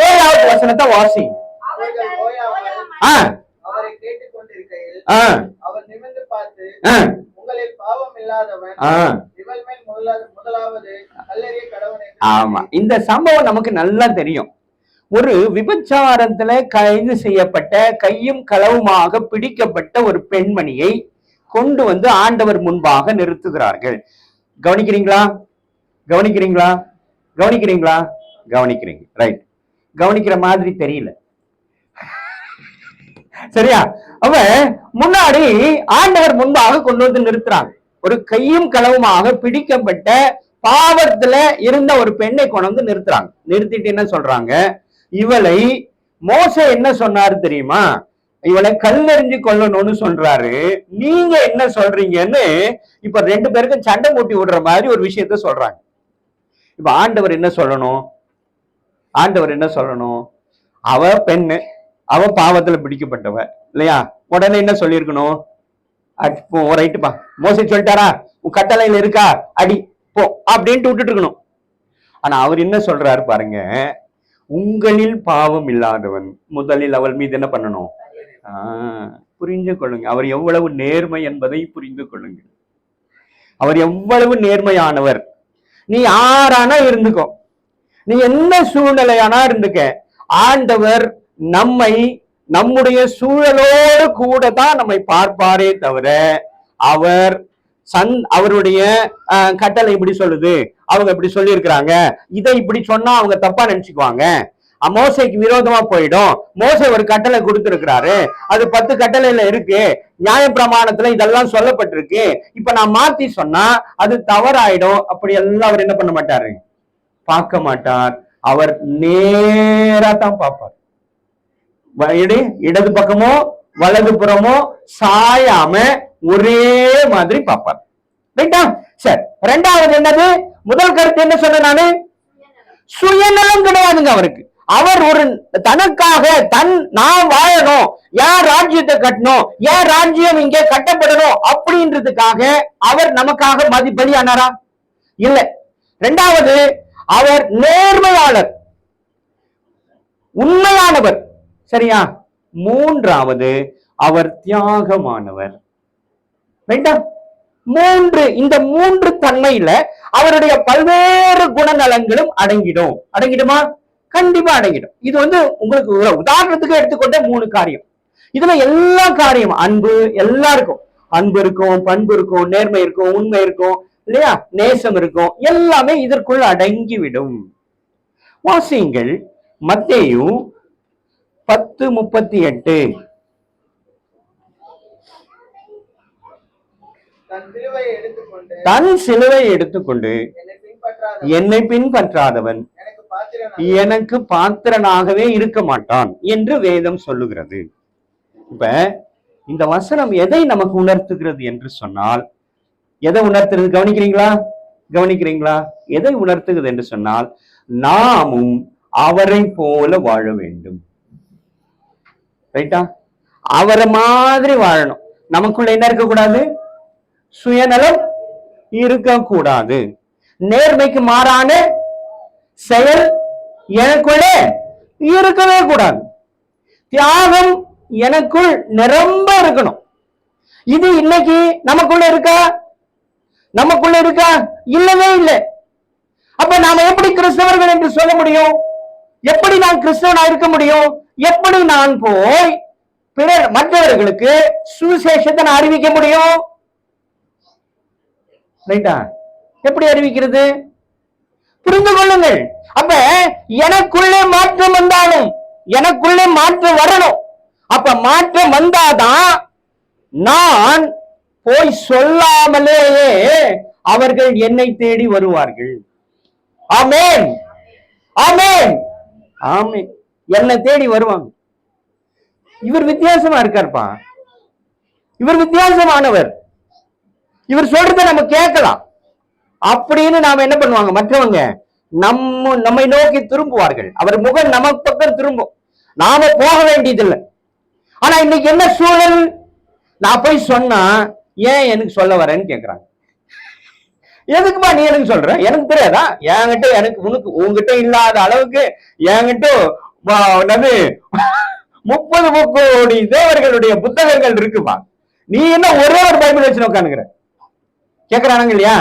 A: 7வது வசனத்தை வாசி.
B: அவரை கேட்டுக் கொண்டிருக்கையில் அவர் நிமிர்ந்து பார்த்து, உங்களில் பாவம் இல்லாதவன் இவள் மேல் முதலாவது கல்லெறிய கடவன்.
A: ஆமா, இந்த சம்பவம் நமக்கு நல்லா தெரியும். ஒரு விபச்சாரத்துல கைது செய்யப்பட்ட கையும் களவுமாக பிடிக்கப்பட்ட ஒரு பெண்மணியை கொண்டு வந்து ஆண்டவர் முன்பாக நிறுத்துகிறார்கள். கவனிக்கிறீங்களா? ரைட். கவனிக்கிற மாதிரி தெரியல. சரியா? அவன் முன்னாடி ஆண்டவர் முன்பாக கொண்டு வந்து நிறுத்துறாங்க. ஒரு கையும் களவுமாக பிடிக்கப்பட்ட பாவத்துல இருந்த ஒரு பெண்ணை கொண்டு வந்து நிறுத்துறாங்க. நிறுத்திட்டு என்ன சொல்றாங்க? இவளை மோசே என்ன சொன்னாரு தெரியுமா? இவளை கல்லெறிஞ்சு கொல்லணும்னு சொல்றாரு. நீங்க என்ன சொல்றீங்கன்னு இப்ப 2 பேருக்கும் சண்டை மூட்டி விடுற மாதிரி ஒரு விஷயத்த சொல்றாங்க. இப்ப ஆண்டவர் என்ன சொல்லணும்? அவ பெண்ணு, அவ பாவத்துல பிடிக்கப்பட்டவ இல்லையா? உடனே என்ன சொல்லியிருக்கணும்? ரைட்டுப்பா, மோசே சொல்லிட்டாரா, உன் கட்டளையில இருக்கா, அடி போ அப்படின்ட்டு விட்டுட்டு இருக்கணும். ஆனா அவர் என்ன சொல்றாரு பாருங்க, உங்களில் பாவம் இல்லாதவன் முதலில் அவள் மீது என்ன பண்ணணும்? புரிந்து கொள்ளுங்க. அவர் எவ்வளவு நேர்மை என்பதை புரிந்து கொள்ளுங்க. அவர் எவ்வளவு நேர்மையானவர். நீ யாரானா இருந்துக்கோ, நீ என்ன சூழ்நிலையானா இருந்துக்க, ஆண்டவர் நம்மை நம்முடைய சூழலோடு கூட தான் நம்மை பார்ப்பாரே தவிர அவர் அவருடைய கட்டளை இப்படி சொல்லுது, அவங்க இப்படி சொல்லி இருக்கிறாங்க, இதை இப்படி சொன்னா அவங்க தப்பா நினைச்சுக்குவாங்க, மோசைக்கு விரோதமா போயிடும், மோசை ஒரு கட்டளை கொடுத்திருக்கிறாரு, அது 10 கட்டளையில இருக்கு, நியாய பிரமாணத்துல இதெல்லாம் சொல்லப்பட்டிருக்கு, இப்ப நான் மாத்தி சொன்னா அது தவறாயிடும். அப்படி எல்லாம் அவர் என்ன பண்ண மாட்டாரு? பார்க்க மாட்டார். அவர் நேரா தான் பார்ப்பார். இடது பக்கமோ வலது புறமோ சாயாம ஒரே மாதிரி பார்ப்பார். ரைட்டா? சரி, 2வது என்னது? முதல் கருத்து என்ன சொன்ன நானு? சுயநலம் கிடையாதுங்க அவருக்கு. அவர் ஒரு தனக்காக நான் வாழணும், ஏன் ராஜ்யத்தை கட்டணும், ஏன் ராஜ்யம் இங்கே கட்டப்படணும் அப்படின்றதுக்காக அவர் நமக்காக பலியானாரா? இல்ல. 2வது, அவர் நேர்மையாளர், உண்மையானவர். சரியா? 3வது, அவர் தியாகமானவர். ரைட்டா? 3. இந்த 3 தன்மையில அவருடைய பல்வேறு குணநலங்களும் அடங்கிடுமா? கண்டிப்பா அடங்கிடும். இது உங்களுக்கு உதாரணத்துக்கு எடுத்துக்கொண்ட 3 காரியம். இதுல எல்லா காரியம் அன்பு எல்லாம் இருக்கும். அன்பு இருக்கும், பண்பு இருக்கும், நேர்மை இருக்கும், உண்மை இருக்கும் இல்லையா, நேசம் இருக்கும், எல்லாமே இதற்குள் அடங்கிவிடும். வாசியுங்கள் மத்தேயு 10:38. தன் சிலுவை எடுத்துக்கொண்டு என்னை பின்பற்றாதவன் எனக்கு பாத்திரனாகவே இருக்க மாட்டான் என்று வேதம் சொல்லுகிறது. இப்ப இந்த வசனம் எதை நமக்கு உணர்த்துகிறது என்று சொன்னால், எதை உணர்த்துறது கவனிக்கிறீங்களா? எதை உணர்த்துகிறது என்று சொன்னால், நாமும் அவரை போல வாழ வேண்டும். ரைட்டா? அவரை மாதிரி வாழணும். நமக்குள்ள என்ன இருக்கக்கூடாது? சுயநலம் இருக்கக்கூடாது. நேர்மைக்கு மாறான செயல் எனக்குள்ளே இருக்கவே கூடாது. தியாகம் எனக்குள் நிரம்ப இருக்கணும். இது இன்னைக்கு நமக்குள்ள இருக்கா? இல்லவே இல்லை. அப்ப நாம எப்படி கிறிஸ்தவர்கள் என்று சொல்ல முடியும்? எப்படி நான் கிறிஸ்தவனா இருக்க முடியும்? எப்படி நான் போய் பிறர் மற்றவர்களுக்கு சுவிசேஷத்தை நான் அறிவிக்க முடியும்? ரைட்டா? எப்படி அறிவிக்கிறது? புரிந்து கொள்ளுங்கள். அப்ப எனக்குள்ளே மாற்றம் வந்தாலும், எனக்குள்ளே மாற்றம் வரணும். அப்ப மாற்றம் வந்தாதான் நான் போய் சொல்லாமலேயே அவர்கள் என்னை தேடி வருவார்கள். ஆமென், ஆமென், ஆமென். என்னை தேடி வருவாங்க. இவர் வித்தியாசமா இருக்கார்ப்பா, இவர் வித்தியாசமானவர், இவர் சொல்றத நம்ம கேட்கலாம் அப்படின்னு நாம என்ன பண்ணுவாங்க? மற்றவங்க நம்மை நோக்கி திரும்புவார்கள். அவர் முகம் நம்ம பக்கம் திரும்பும். நாம போக வேண்டியதில்லை. ஆனா இன்னைக்கு என்ன சூழல்? நான் போய் சொன்னா ஏன் எனக்கு சொல்ல வரேன்னு கேக்குறாங்க. எதுக்குமா நீ எனக்கு சொல்ற? எனக்கு தெரியாதா? என்கிட்ட உங்ககிட்ட இல்லாத அளவுக்கு என்கிட்ட 30 கோடி தேவர்களுடைய புத்தகங்கள் இருக்குமா? நீ என்ன ஒரே ஒரு பைபிள் வச்சு உட்காந்துக்கிற? கேக்குறானுங்க இல்லையா?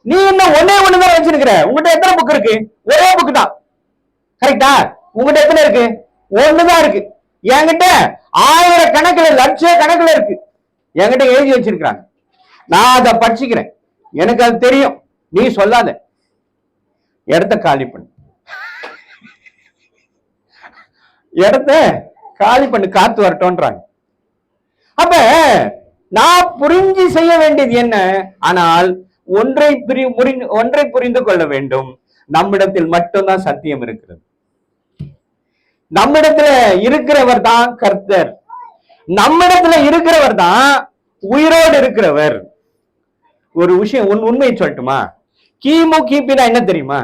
A: நீ என்ன ஒண்ணுதான் வச்சிருக்கிற? உங்ககிட்ட எத்தனை புக் இருக்கு? ஒரே புக் தான். கரெக்டா? உங்ககிட்ட எத்தனை இருக்கு? ஒண்ணுதான் இருக்கு. என்கிட்ட 1000 கணக்குல, லட்ச கணக்குல இருக்கு. என்கிட்ட எழுதி வச்சிருக்கிறாங்க. நான் அதை படிச்சுக்கிறேன். எனக்கு அது தெரியும். நீ சொல்லாத. இடத்த காலி பண்ணு, இடத்த காலி பண்ணு, காத்து வரட்டோன்றாங்க. அப்ப நான் புரிஞ்சு செய்ய வேண்டியது என்ன? ஆனால் ஒன்றை புரிந்து கொள்ள வேண்டும். நம்மிடத்தில் மட்டும்தான் சத்தியம் இருக்கிறது. நம்மிடத்துல இருக்கிறவர் தான் கர்த்தர். நம்மிடத்துல இருக்கிறவர் தான் உயிரோடு இருக்கிறவர். ஒரு விஷயம், உண்மையை சொல்லட்டுமா? கிபினா என்ன தெரியுமா?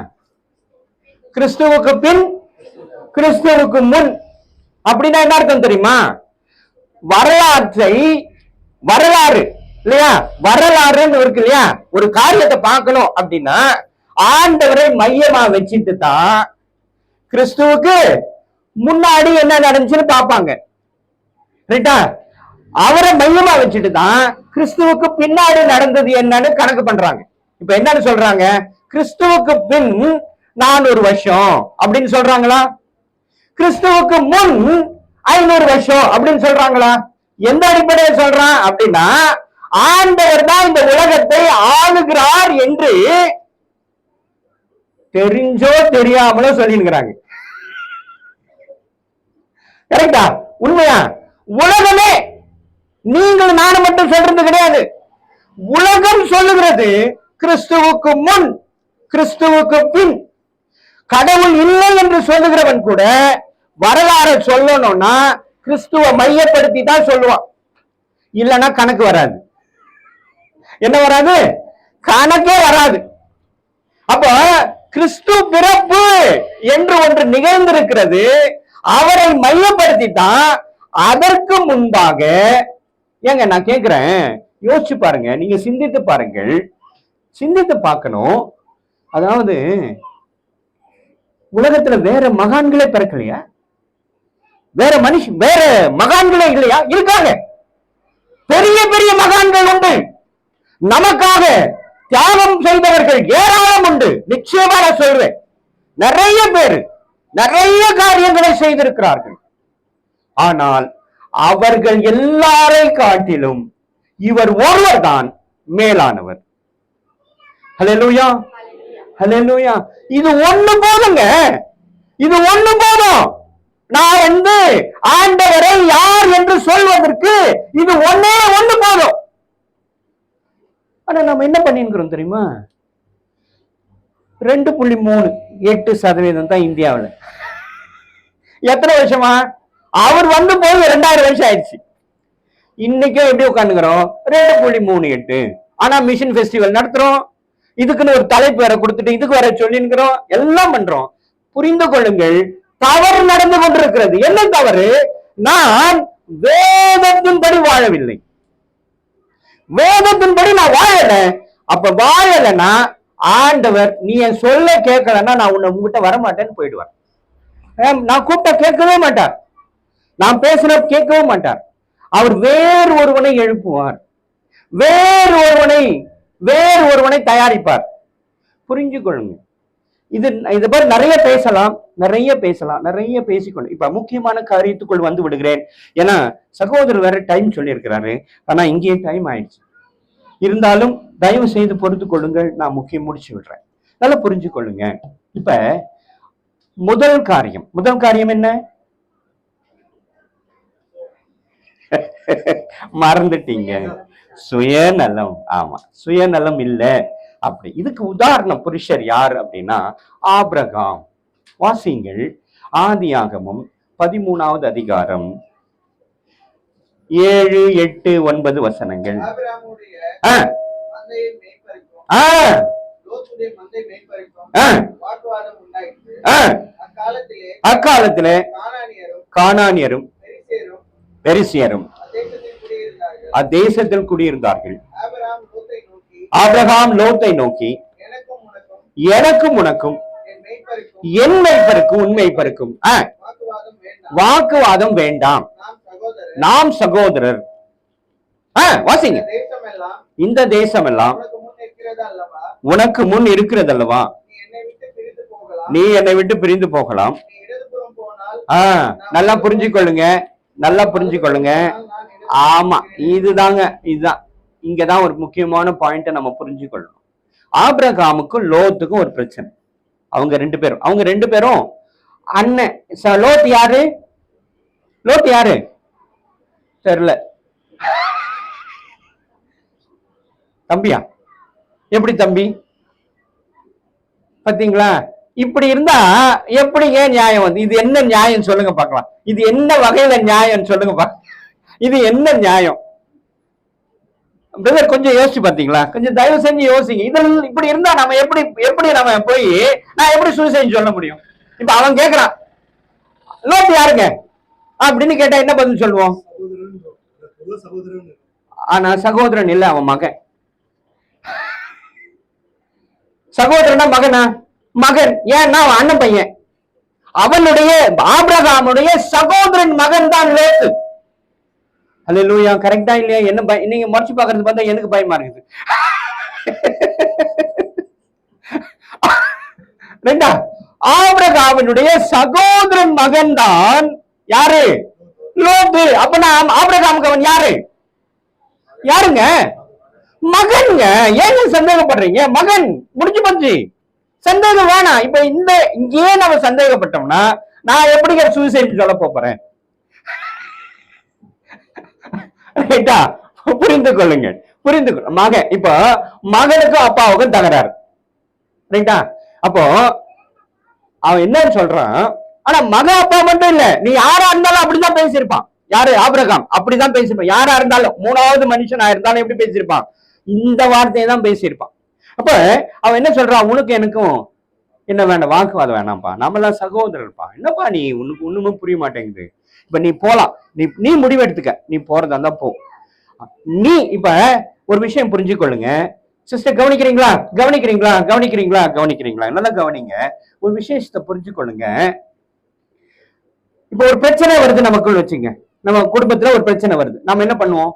A: கிறிஸ்துவுக்கு பின், கிறிஸ்துவுக்கு முன். அப்படின்னா என்ன அர்த்தம் தெரியுமா? வரலாறு இல்லையா, வரலாறுன்னு இருக்கு இல்லையா? ஒரு காரியத்தை பார்க்கணும் அப்படின்னா ஆண்டவரை மையமா வச்சுட்டு தான் கிறிஸ்துவுக்கு முன்னாடி என்ன நடந்துச்சுன்னு பார்ப்பாங்க. ரைட்டா? அவரை மையமா வச்சுட்டு தான் கிறிஸ்துவுக்கு பின்னாடி நடந்தது என்னன்னு கணக்கு பண்றாங்க. இப்ப என்னன்னு சொல்றாங்க? கிறிஸ்துவுக்கு பின் 400 வருஷம் அப்படின்னு சொல்றாங்களா? கிறிஸ்துவுக்கு முன் 500 வருஷம் அப்படின்னு சொல்றாங்களா? எந்த அடிப்படையில் சொல்றான் அப்படின்னா, ஆண்டவர் தான் இந்த உலகத்தை ஆளுகிறார் என்று தெரிஞ்சோ தெரியாமலோ சொல்லிருக்கிறாங்க. கரெக்டா? உண்மையா? உலகமே, நீங்கள் நானும் மட்டும் சொல்றது கிடையாது. உலகம் சொல்லுகிறது கிறிஸ்துவுக்கு முன், கிறிஸ்துவுக்கு பின். கடவுள் இல்லை என்று சொல்லுகிறவன் கூட வரலாறு சொல்லணும்னா கிறிஸ்துவ மையப்படுத்தி தான் சொல்லுவான். இல்லைன்னா கணக்கு வராது. என்ன வராது? கணக்கே வராது. அப்போ கிறிஸ்து பிறப்பு என்று ஒன்று நிகழ்ந்திருக்கிறது. அவரை மையப்படுத்தி தான். அதற்கு முன்பாக ஏங்க நான் கேட்கிறேன், யோசிச்சு பாருங்க, நீங்க சிந்தித்து பாருங்கள், சிந்தித்து பார்க்கணும். அதாவது உலகத்துல வேற மகான்களே பிறக்கலையா? வேற மகான்களே இல்லையா? இருக்காங்க. பெரிய பெரிய மகான்கள் உண்டு. நமக்காக தியாகம் செய்தவர்கள் ஏராளம் உண்டு. நிச்சயமா நான் சொல்றேன், நிறைய பேர் நிறைய காரியங்களை செய்திருக்கிறார்கள். ஆனால் அவர்கள் எல்லாரை காட்டிலும் இவர் ஒருவர் தான் மேலானவர். ஹல்லேலூயா, ஹல்லேலூயா. இது ஒண்ணு போதுங்க, இது ஒண்ணு போதும். நான் ஆண்டவரை யார் என்று சொல்வதற்கு இது ஒண்ணே ஒண்ணு போதும். ஆனா நம்ம என்ன பண்ணிருக்கிறோம் தெரியுமா? 2.38% தான் இந்தியாவில். எத்தனை வருஷமா? அவர் வந்து போய் 2000 வருஷம் ஆயிடுச்சு. இன்னைக்கும் எப்படி உட்காந்துக்கிறோம்? 2.38. ஆனா மிஷன் ஃபெஸ்டிவல் நடத்துறோம், இதுக்குன்னு ஒரு தலைப்பு வேற கொடுத்துட்டு இதுக்கு வேற சொல்லிருக்கிறோம், எல்லாம் பண்றோம். புரிந்து கொள்ளுங்கள், தவறு நடந்து கொண்டிருக்கிறது. என்ன தவறு? நான் வேதத்தின்படி வாழவில்லை, வேதத்தின்படி நான் வாழல. அப்ப வாழலன்னா ஆண்டவர் நீ என் சொல்ல கேட்கலன்னா நான் உங்ககிட்ட வரமாட்டேன்னு போயிடுவார். நான் கூப்பிட்ட கேட்கவே மாட்டார், நான் பேசுன கேட்கவே மாட்டார். அவர் வேறு ஒருவனை எழுப்புவார், வேறு ஒருவனை தயாரிப்பார். புரிஞ்சு கொள்ளுங்க. இது மாதிரி நிறைய பேசலாம், நிறைய பேசிக்கொண்டு இப்ப முக்கியமான காரியத்துக்குள் வந்து விடுகிறேன். ஏன்னா சகோதரர் வேற டைம் சொல்லியிருக்கிறாரு, ஆனா இங்கேயே டைம் ஆயிடுச்சு. இருந்தாலும் தயவு செய்து பொறுத்து கொள்ளுங்கள், நான் முக்கியம் முடிச்சு விடுறேன். நல்லா புரிஞ்சு கொள்ளுங்க. இப்ப முதல் காரியம் என்ன? மறந்துட்டீங்க, சுயநலம். ஆமா, சுயநலம் இல்ல. அப்படி இதுக்கு உதாரணம் புருஷர் யார் அப்படின்னா ஆபிரகாம். வாசிங்கள், ஆதியாகமம் 13வது அதிகாரம் 7, 8, 9 வசனங்கள். அக்காலத்திலே கானானியரும் பெரிசியரும் அத்தேசத்தில் குடியிருந்தார்கள். ஆபிரகாம் லோத்தை நோக்கி, எனக்கும் உனக்கும் என் மேய்ப்பருக்கும் உன் மேய்ப்பருக்கும் வாக்குவாதம் வேண்டாம், நாம் சகோதரர். வாசிங்க. இந்த தேசம் எல்லாம் உனக்கு முன் இருக்கிறது அல்லவா, நீ என்னை விட்டு பிரிந்து போகலாம். நல்லா புரிஞ்சு கொள்ளுங்க. ஆமா, இதுதான் இங்கதான் ஒரு முக்கியமான பாயிண்ட நம்ம புரிஞ்சு கொள்ளணும். ஆபிரகாமுக்கும் லோத்துக்கும் ஒரு பிரச்சனை. அவங்க ரெண்டு பேரும் அண்ணன். லோத் யாரு தெரியல. தம்பியா? எப்படி தம்பி? பாத்தீங்களா? இப்படி இருந்தா எப்படிங்க நியாயம் வந்து? இது என்ன நியாயம் சொல்லுங்க பார்க்கலாம். இது என்ன வகையில நியாயம் சொல்லுங்க பார்க்கலாம். இது என்ன நியாயம்? பிரதர் கொஞ்சம் யோசிச்சு பாத்தீங்களா? கொஞ்சம் தயவு செஞ்சு யோசிங்க. இதெல்லாம் இப்படி இருந்தா நம்ம எப்படி நம்ம போய் நான் எப்படி சூசைட் சொல்ல முடியும்? இப்ப அவன் கேக்குறான், லோத்து யாருங்க அப்படின்னு கேட்டா என்ன பதில் சொல்லுவோம்? ஆனா சகோதரன் இல்ல, அவன் மகன். சகோதரனா மகனா? மகன். ஏன்னா அவன் அண்ணன் பையன். அவனுடைய ஆபிரகாமுடைய சகோதரன் மகன் தான் லோத்து. அல்லேலூயா. கரெக்டா இல்லையா? என்ன நீங்க மறைச்சு பாக்குறது பார்த்தா எனக்கு பயமா இருக்குது. ரெண்டா, ஆபிரகாமுடைய சகோதரன் மகன் தான் யாரு? லோத்து. அப்ப ஆபிரகாமுக்கு அவன் யாருங்க? மகன்ங்க. ஏங்க சந்தேகப்படுறீங்க? மகன். முடிஞ்சு போச்சு, சந்தேகம் வேணாம். இப்ப இங்கேயே நம்ம சந்தேகப்பட்டோம்னா நான் எப்படி சூசைட் சொல்ல போறேன்? புரிந்து கொள்ளுங்க. மகன். இப்ப மகனுக்கும் அப்பாவுக்கும் தகராறு. ரைட்டா? அப்போ அவன் என்ன சொல்றான்? ஆனா மக அப்பா மட்டும் இல்ல, நீ யாரா இருந்தாலும் அப்படிதான் பேசியிருப்பான். யாரு? ஆபிரகாம். அப்படிதான் பேசியிருப்பான். யாரா இருந்தாலும், மூணாவது மனுஷனா இருந்தாலும் எப்படி பேசியிருப்பான்? இந்த வார்த்தையை தான் பேசியிருப்பான். அப்ப அவன் என்ன சொல்றான்? உனக்கு எனக்கும் என்ன வேண்டாம், வாக்குவாதம் வேணாம்ப்பா, நம்மளாம் சகோதரர்ப்பா. என்னப்பா நீ, உனக்கு ஒண்ணுமே புரிய மாட்டேங்குது. இப்ப நீ போலாம், நீ முடிவெடுத்துக்க, நீ போறதா இருந்தா போ. நீ இப்ப ஒரு விஷயம் புரிஞ்சு கொள்ளுங்க சிஸ்டர். கவனிக்கிறீங்களா? நல்லா கவனிங்க. ஒரு விஷயத்தை புரிஞ்சு கொள்ளுங்க. இப்ப ஒரு பிரச்சனை வருது நமக்குள்ள வச்சுங்க, நம்ம குடும்பத்துல ஒரு பிரச்சனை வருது. நம்ம என்ன பண்ணுவோம்?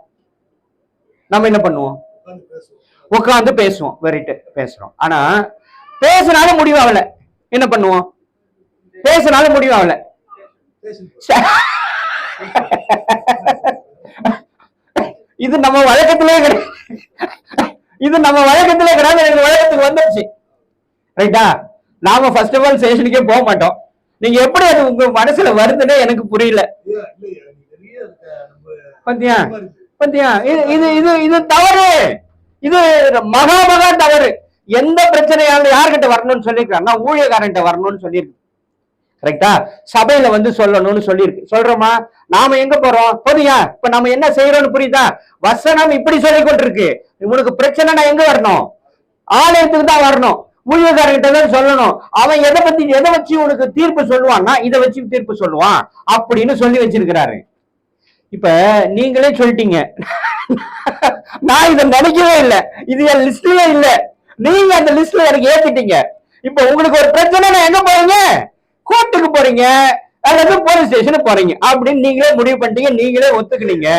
A: உட்காந்து பேசுவோம். வெரிட்டு பேசுறோம். ஆனா பேசினாலும் முடிவாகல. என்ன பண்ணுவோம்? பேசினாலும் முடிவாகல. இது நம்ம வழக்கத்திலே கிடையாது. இது நம்ம வழக்கத்திலே கிடையாது, எங்க வழக்கத்துக்கு வந்துருச்சு. ரைட்டா? நாம ஃபர்ஸ்ட் ஆஃப் ஆல் ஸ்டேஷனுக்கே போக மாட்டோம். நீங்க எப்படி அது உங்க மனசுல வருதுன்னு எனக்கு புரியல. பத்தியா பத்தியா, இது இது இது தவறு, இது மகா மகா தவறு. எந்த பிரச்சனையால யார்கிட்ட வரணும்னு சொல்லியிருக்காருன்னா ஊழியக்காரன்ட்ட வரணும்னு சொல்லியிருக்கு. கரெக்டா? சபையில வந்து சொல்லணும்னு சொல்லியிருக்கு. சொல்றோமா? நாம எங்க போறோம்? போதியா? இப்ப நம்ம என்ன செய்யறோம்னு புரியுதா? வசனம் இப்படி சொல்லி கொண்டிருக்கு. உனக்கு பிரச்சனைனா எங்க வரணும்? ஆலயத்துக்கு தான் வரணும், ஊழியக்காரர்கிட்ட தான் சொல்லணும். அவன் எதை வச்சு உனக்கு தீர்ப்பு சொல்லுவான்னா இதை வச்சு தீர்ப்பு சொல்லுவான் அப்படின்னு சொல்லி வச்சிருக்கிறாரு. இப்ப நீங்களே சொல்லிட்டீங்க, நான் இதை நினைக்கவே இல்லை, இது என் லிஸ்ட்லயே இல்ல, நீங்க அந்த லிஸ்ட்ல எனக்கு ஏத்திட்டீங்க. இப்ப உங்களுக்கு ஒரு பிரச்சனை, எங்க போறீங்க? கோர்ட்டுக்கு போறீங்க அல்லது போலீஸ் ஸ்டேஷனுக்கு போறீங்க அப்படின்னு நீங்களே முடிவு பண்ணிட்டீங்க, நீங்களே ஒத்துக்கினீங்க.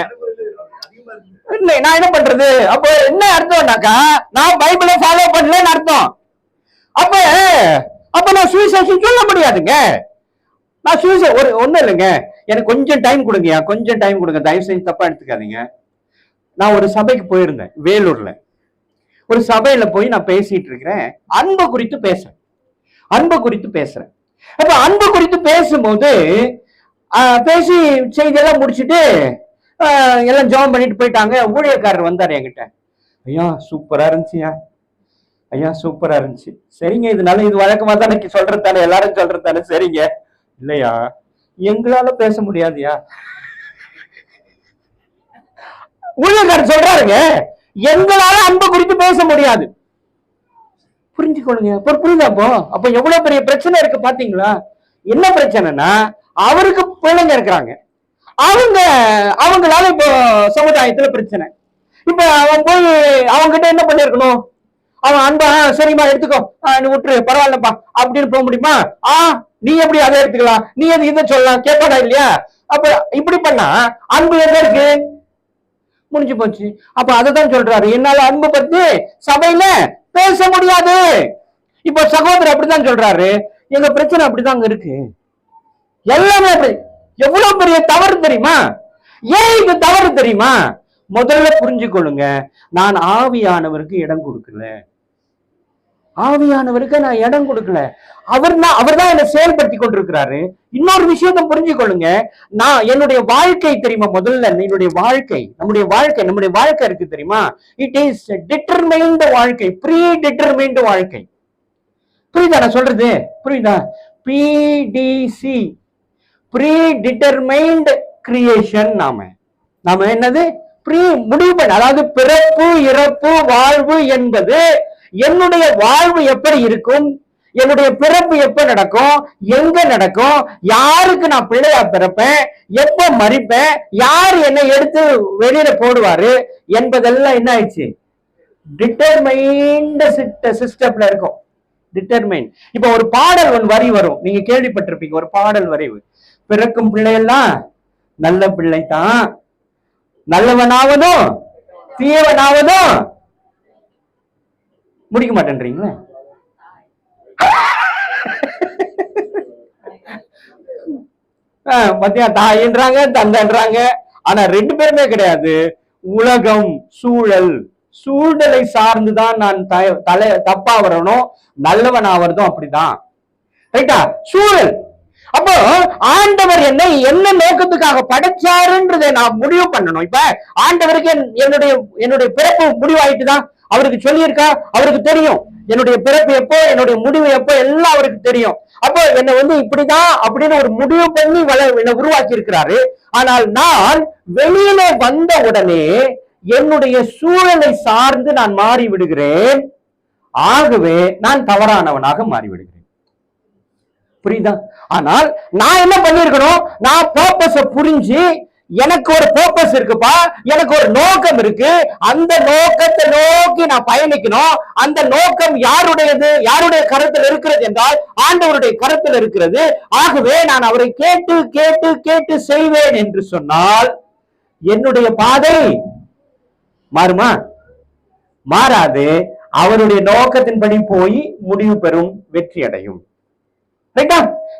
A: நான் என்ன பண்றது? அப்போ என்ன அர்த்தம்னாக்கா நான் பைபிளை ஃபாலோ பண்ணலன்னு அர்த்தம். அப்ப நான் சுவிசேஷம் சொல்ல முடியாதுங்க. நான் சுவிசேஷம் ஒண்ணும் இல்லைங்க, எனக்கு கொஞ்சம் டைம் கொடுங்க, கொஞ்சம் டைம் கொடுங்க, தயவு செஞ்சு தப்பா எடுத்துக்காதீங்க. நான் ஒரு சபைக்கு போயிருந்தேன் வேலூர்ல. ஒரு சபையில போய் நான் பேசிட்டு இருக்கிறேன், அன்பு குறித்து பேசுறேன். அப்ப அன்பு குறித்து பேசும்போது பேசி செய்தியெல்லாம் முடிச்சுட்டு எல்லாம் ஜெபம் பண்ணிட்டு போயிட்டாங்க. ஊழியக்காரர் வந்தாரு என்கிட்ட, ஐயா சூப்பரா இருந்துச்சுயா, ஐயா சூப்பரா இருந்துச்சு. சரிங்க, இதனால இது வழக்கமா தானே சொல்றது தானே, எல்லாரும் சொல்றது தானே. சரிங்க. இல்லையா, எங்களால பேச முடியாதுயா. ஊழியக்காரர் சொல்றாருங்க, எங்களால அன்பு குறித்து பேச முடியாது. புரிஞ்சுக்கொள்ளுங்க. புரியுதாப்போ? அப்ப எவ்வளவு பெரிய பிரச்சனை இருக்கு பாத்தீங்களா? என்ன பிரச்சனைனா, அவருக்கு பிள்ளைங்க இருக்கிறாங்க, அவங்களால இப்போ சமுதாயத்துல பிரச்சனை. இப்ப அவன் போய் அவங்ககிட்ட என்ன பண்ணிருக்கணும்? அவன் அன்பா சரிம்மா எடுத்துக்கோ, நீ விட்டுரு பரவாயில்லப்பா அப்படின்னு போக முடியுமா? நீ எப்படி அதை எடுத்துக்கலாம், நீ எது இதை சொல்லலாம், கேட்பாடா இல்லையா? அப்ப இப்படி பண்ணா அன்பு எங்க இருக்கு? முடிஞ்சு போச்சு. அப்ப அததான் சொல்றாரு, என்னால அன்பு பத்தி சபையில பேச முடியாது. இப்ப சகோதரர் அப்படிதான் சொல்றாரு, எங்க பிரச்சனை அப்படிதான் இருக்கு, எல்லாமே அப்படி. எவ்வளவு பெரிய தவறு தெரியுமா? ஏன் இது தவறு தெரியுமா? முதல்ல புரிஞ்சுக்கொள்ளுங்க, நான் ஆவியானவருக்கு இடம் கொடுக்கல. ஆவியானவருக்கு நான் இடம் கொடுக்கல, அவர் தான் என்ன செயல்படுத்தி கொண்டிருக்கிறாரு. இன்னொரு விஷயத்தை புரிஞ்சுக்கொள்ளுங்க, நான் என்னுடைய வாழ்க்கை தெரியுமா? முதல்ல என்னுடைய வாழ்க்கை, நம்முடைய வாழ்க்கை இருக்கு தெரியுமா? இட் இஸ் டிட்டர்மைன்டு வாழ்க்கை, ப்ரீ டிட்டர்மைன்டு வாழ்க்கை. புரியுதா நான் சொல்றது? புரியுதா? பிடிசி, ப்ரீ டிட்டர்மைன்டு கிரியேஷன். நாம என்னது? ப்ரீ முடிவு பண்ண, அதாவது பிறப்பு இறப்பு வாழ்வு என்பது, என்னுடைய வாழ்வு எப்படி இருக்கும், என்னுடைய பிறப்பு எப்ப நடக்கும், எங்க நடக்கும், யாருக்கு நான் பிள்ளையா பிறப்பேன், எப்ப மறிப்பேன், யார் என்னை எடுத்து வெளியில போடுவாரு என்பதெல்லாம் என்ன ஆயிடுச்சு? டிட்டர்மைன்ட் சிஸ்டம்ல இருக்கும். டிட்டர்மைன். இப்ப ஒரு பாடல் ஒன்று வரி வரும், நீங்க கேள்விப்பட்டிருப்பீங்க. ஒரு பாடல் வரி, பிறக்கும் பிள்ளையெல்லாம் நல்ல பிள்ளைதான், நல்லவனாவதும் தீயவனாவதும். முடிக்க மாட்டேன்றீங்களா? மத்தியா தாயின்றாங்க தந்தன்றாங்க, ஆனா ரெண்டு பேருமே கிடையாது. உலகம் சூழலை சார்ந்துதான் நான் தப்பா வரணும், நல்லவன் ஆவறதும் அப்படிதான். ரைட்டா? சூழல். அப்போ ஆண்டவர் என்னை என்ன நோக்கத்துக்காக படைச்சாருன்றதை நான் முடிவு பண்ணணும். இப்ப ஆண்டவருக்கு என்னுடைய பிறப்பு முடிவாயிட்டுதான் அவருக்கு சொல்லியிருக்கா, அவருக்கு தெரியும் என்னுடைய பிறப்பு எப்போ, என்னுடைய முடிவு எப்போ, எல்லாம் அவருக்கு தெரியும். அப்போ என்னை இப்படிதான் அப்படின்னு ஒரு முடிவு பண்ணி என்னை உருவாக்கி இருக்கிறாரு. ஆனால் நான் வெளியில வந்த உடனே என்னுடைய சூழலை சார்ந்து நான் மாறி விடுகிறேன். ஆகவே நான் தவறானவனாக மாறிவிடுகிறேன். புரியுதா? ஆனால் நான் என்ன பண்ணிருக்கணும்? நான் பர்பஸ புரிஞ்சு, எனக்கு ஒரு பர்பஸ் இருக்குப்பா, எனக்கு ஒரு நோக்கம் இருக்கு, அந்த நோக்கத்தை நோக்கி நான் பயணிக்கணும். அந்த நோக்கம் யாருடையது? யாருடைய கருத்தில் இருக்கிறது என்றால் ஆண்டவருடைய கருத்தில் இருக்கிறது. ஆகவே நான் அவரை கேட்டு கேட்டு கேட்டு செய்வேன் என்று சொன்னால் என்னுடைய பாதை மாறுமா? மாறாது. அவருடைய நோக்கத்தின்படி போய் முடிவு பெறும், வெற்றி அடையும். ரைட்டா?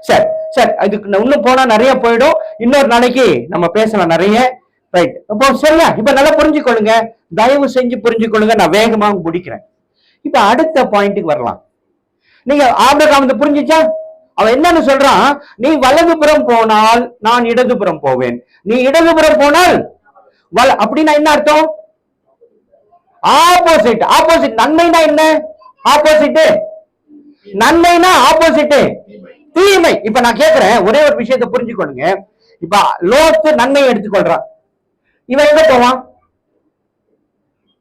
A: சரி சரி, இதுக்கு இன்னும் போனா நிறைய போயிடும், இன்னொரு நாளைக்கு நம்ம பேசலாம் நிறைய. ரைட், இப்போ சரியா? இப்ப நல்லா புரிஞ்சுக்கொள்ளுங்க, தயவு செஞ்சு புரிஞ்சுக்கொள்ளுங்க, நான் வேகமா முடிக்கிறேன். இப்ப அடுத்த பாயிண்ட்டுக்கு வரலாம். நீங்க ஆபிரகாம் புரிஞ்சுச்சா? அவன் என்னன்னு சொல்றான், நீ வலதுபுறம் போனால் நான் இடதுபுறம் போவேன், நீ இடதுபுறம் போனால் அப்படின்னா என்ன அர்த்தம்? ஆப்போசிட். ஆப்போசிட் நன்மைனா என்ன? ஆப்போசிட் நன்மைனா ஆப்போசிட் தீமை. இப்ப நான் கேக்குறேன், ஒரே ஒரு விஷயத்தை புரிஞ்சுக்கொள்ளுங்க. இப்ப லோத்து நன்மையை எடுத்துக்கொள்றான், இவன் எங்க போவான்?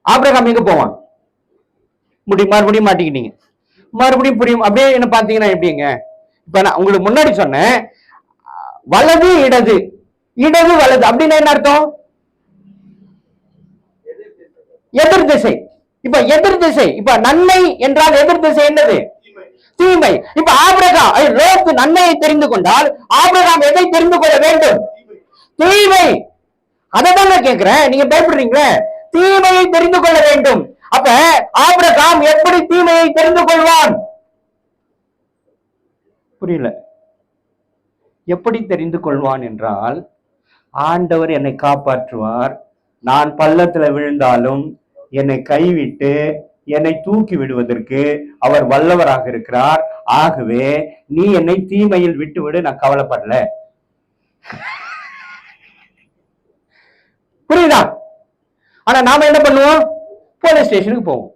A: ஆபிரகாம் எங்க போவான்? மறுபடியும் மாட்டிக்கிட்டீங்க, மறுபடியும் புரியும். அப்படியே என்ன பாத்தீங்கன்னா எப்படிங்க? இப்ப நான் உங்களுக்கு முன்னாடி சொன்னேன், வலது இடது, இடது வலது அப்படின்னா என்ன அர்த்தம்? எதிர் திசை. இப்ப எதிர் திசை, இப்ப நன்மை என்றால் எதிர் திசை என்னது? தீமை. இப்ப ஆபிரகாம் லோத்து நன்மையை தெரிந்து கொண்டால் ஆபிரகாம் எதை தெரிந்து கொள்ள வேண்டும்? தீமை. அதான் நான் கேட்கிறேன், நீங்க பயப்படுறீங்களே, தீமையை தெரிந்து கொள்ள வேண்டும். அப்ப ஆபிரகாம் எப்படி தீமையை தெரிந்து கொள்வான்? புரியல. எப்படி தெரிந்து கொள்வான் என்றால், ஆண்டவர் என்னை காப்பாற்றுவார், நான் பள்ளத்துல விழுந்தாலும் என்னை கைவிட்டு என்னை தூக்கி விடுவதற்கு அவர் வல்லவராக இருக்கிறார், ஆகவே நீ என்னை தீமையில் விட்டு விடு, நான் கவலைப்படல. புரியுதா? ஆனா நாம என்ன பண்ணுவோம்? போலீஸ் ஸ்டேஷனுக்கு போவோம்.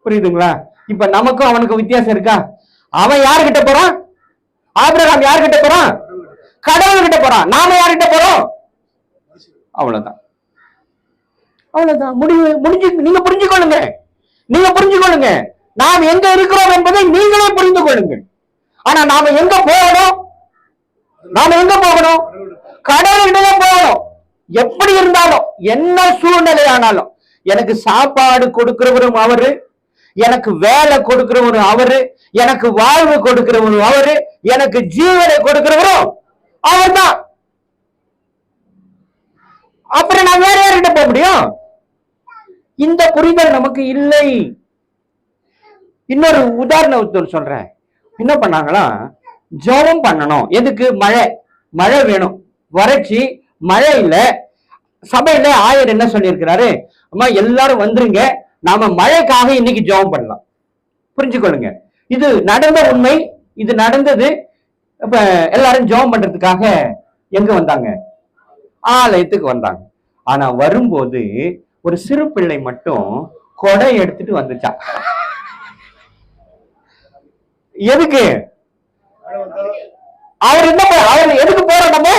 A: புரியுதுங்களா? இப்ப நமக்கும் அவனுக்கு வித்தியாசம் இருக்கா? அவன் யாருகிட்ட போறான்? ஆபிரகாம் யாருகிட்ட போறான்? கடவுள் கிட்ட போறான். நாம யாருகிட்ட போறோம்? அவ்வளவுதான், அவ்வளவுதான், முடிஞ்சு. நீங்க புரிஞ்சுக்கொள்ளுங்க, நீங்க புரிஞ்சுக்கொள்ளுங்க, நாம் எங்க இருக்கிறோம் என்பதை நீங்களே புரிந்து கொள்ளுங்கள். ஆனா நாம எங்க போகணும்? நாம எங்க போகணும்? கடவுள்கிட்ட போகணும். எப்படி இருந்தாலும், என்ன சூழ்நிலை ஆனாலும், எனக்கு சாப்பாடு கொடுக்கிறவரும் அவரு, எனக்கு வேலை கொடுக்கிறவரும் அவரு, எனக்கு வாழ்வு கொடுக்கிறவரும் அவரு, எனக்கு ஜீவனை கொடுக்கிறவரும் அவர்தான். அப்புறம் நான் வேற யார்கிட்ட போக முடியும்? இந்த புரிதல் நமக்கு இல்லை. இன்னொரு உதாரணம் சொல்றேன். என்ன பண்ணாங்களா, ஜெபம் பண்ணணும். எதுக்கு? மழை வேணும், வறட்சி, மழை இல்ல. சபையில ஆயர் என்ன சொல்லியிருக்கிறாரு, அம்மா எல்லாரும் வந்துருங்க, நாம மழைக்காக இன்னைக்கு ஜெபம் பண்ணலாம். புரிஞ்சுக்கொள்ளுங்க, இது நடந்த உண்மை, இது நடந்தது. இப்ப எல்லாரும் ஜெபம் பண்றதுக்காக எங்க வந்தாங்க? ஆலயத்துக்கு வந்தாங்க. ஆனா வரும்போது ஒரு சிறு பிள்ளை மட்டும் கொடை எடுத்துட்டு வந்துச்சா. எதுக்கு? அவர் என்ன, அவர் எதுக்கு போறோம்? நம்ம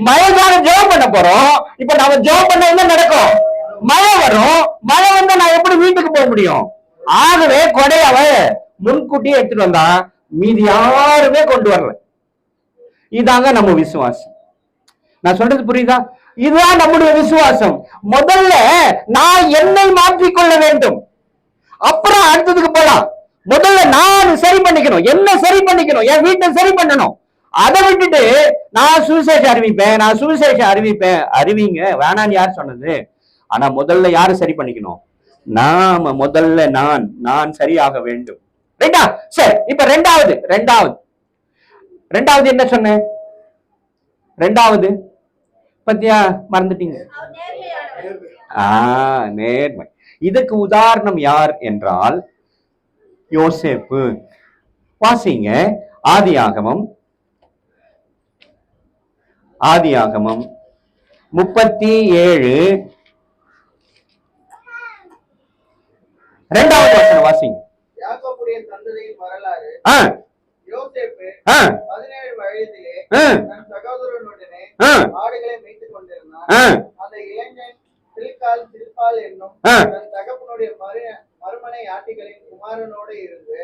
A: மழைக்காக ஜெபம் பண்ண போறோம். இப்ப நம்ம ஜெபம் பண்ண என்ன நடக்கும்? மழை வரும். மழை வந்தா நான் எப்படி வீட்டுக்கு போக முடியும்? ஆகவே கொடையை அவ முன்கூட்டியே எடுத்துட்டு வந்தா, மீதி யாருமே கொண்டு வரல. இதாங்க நம்ம விசுவாசம். நான் சொல்றது புரியுதா? இதுதான் நம்முடைய விசுவாசம். முதல்ல நான் என்னை மாற்றிக்கொள்ள வேண்டும், அப்புறம் அடுத்ததுக்கு போலாம். முதல்ல நான் சரி பண்ணிக்கணும், என்ன சரி பண்ணிக்கணும், என் வீட்டை சரி பண்ணணும். அதை விட்டுட்டு நான் சுவிசேஷம் அறிவிப்பேன். அறிவிங்க, வேணான்னு யார் சொன்னது? ஆனா முதல்ல யாரு சரி பண்ணிக்கணும்? நாம முதல்ல நான் சரியாக வேண்டும். ரைட்டா? சரி, இப்ப ரெண்டாவது என்ன சொன்னேன்? ரெண்டாவது பத்தியா மறந்துட்டீங்க? நேர்மை. இதுக்கு உதாரணம் யார் என்றால் யோசேப்பு. வாசிங்க ஆதியாகமம் 37 2வது வசனம் வாசிங்க.
B: யாக்கோபுடைய சந்ததியின் வரலாறு. யோசேப்பு 17 வயதிலே தன் சகோதரனுடனே ஆடுகளை மேய்த்துக் கொண்டிருந்தான். அந்த இளைஞன் சில்பால் என்னும் தன் தகப்பனுடைய மறுமனை ஆட்டிகளின் குமாரனோட இருந்து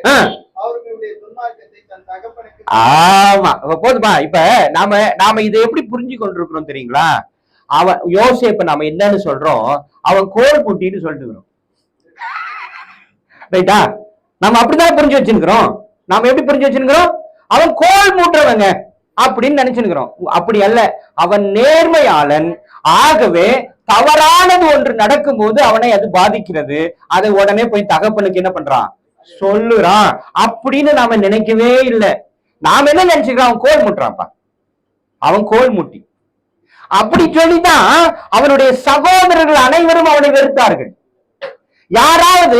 B: அவர்களுடைய துன்மார்க்கத்தை தன் தகப்பனுக்கு.
A: ஆமா, போதுமா? இப்ப நாம இதை எப்படி புரிஞ்சு கொண்டிருக்கிறோம் தெரியுங்களா? அவன் யோசேப்பு நாம என்னன்னு சொல்றோம்? அவன் கோல் பூட்டின்னு சொல்லிட்டு. ரைட்டா? நம்ம அப்படிதான் புரிஞ்சு வச்சிருக்கிறோம். நாம எப்படி புரிஞ்சு வச்சிருக்கிறோம்? அவன் கோல் மூட்டுறவங்க அப்படின்னு நினைச்சுக்கிறோம். அப்படி அல்ல, அவன் நேர்மையாளன். ஆகவே தவறானது ஒன்று நடக்கும் போது அவனை அது பாதிக்கிறது. அதை உடனே போய் தகப்பனுக்கு என்ன பண்றான்? சொல்லுறான் அப்படின்னு நாம நினைக்கவே இல்லை. நாம என்ன நினைச்சுக்கிறோம், அவன் கோல் முட்டுறான்ப்பா, அவன் கோல் முட்டி. அப்படி சொல்லிதான் அவனுடைய சகோதரர்கள் அனைவரும் அவனை வெறுத்தார்கள். யாராவது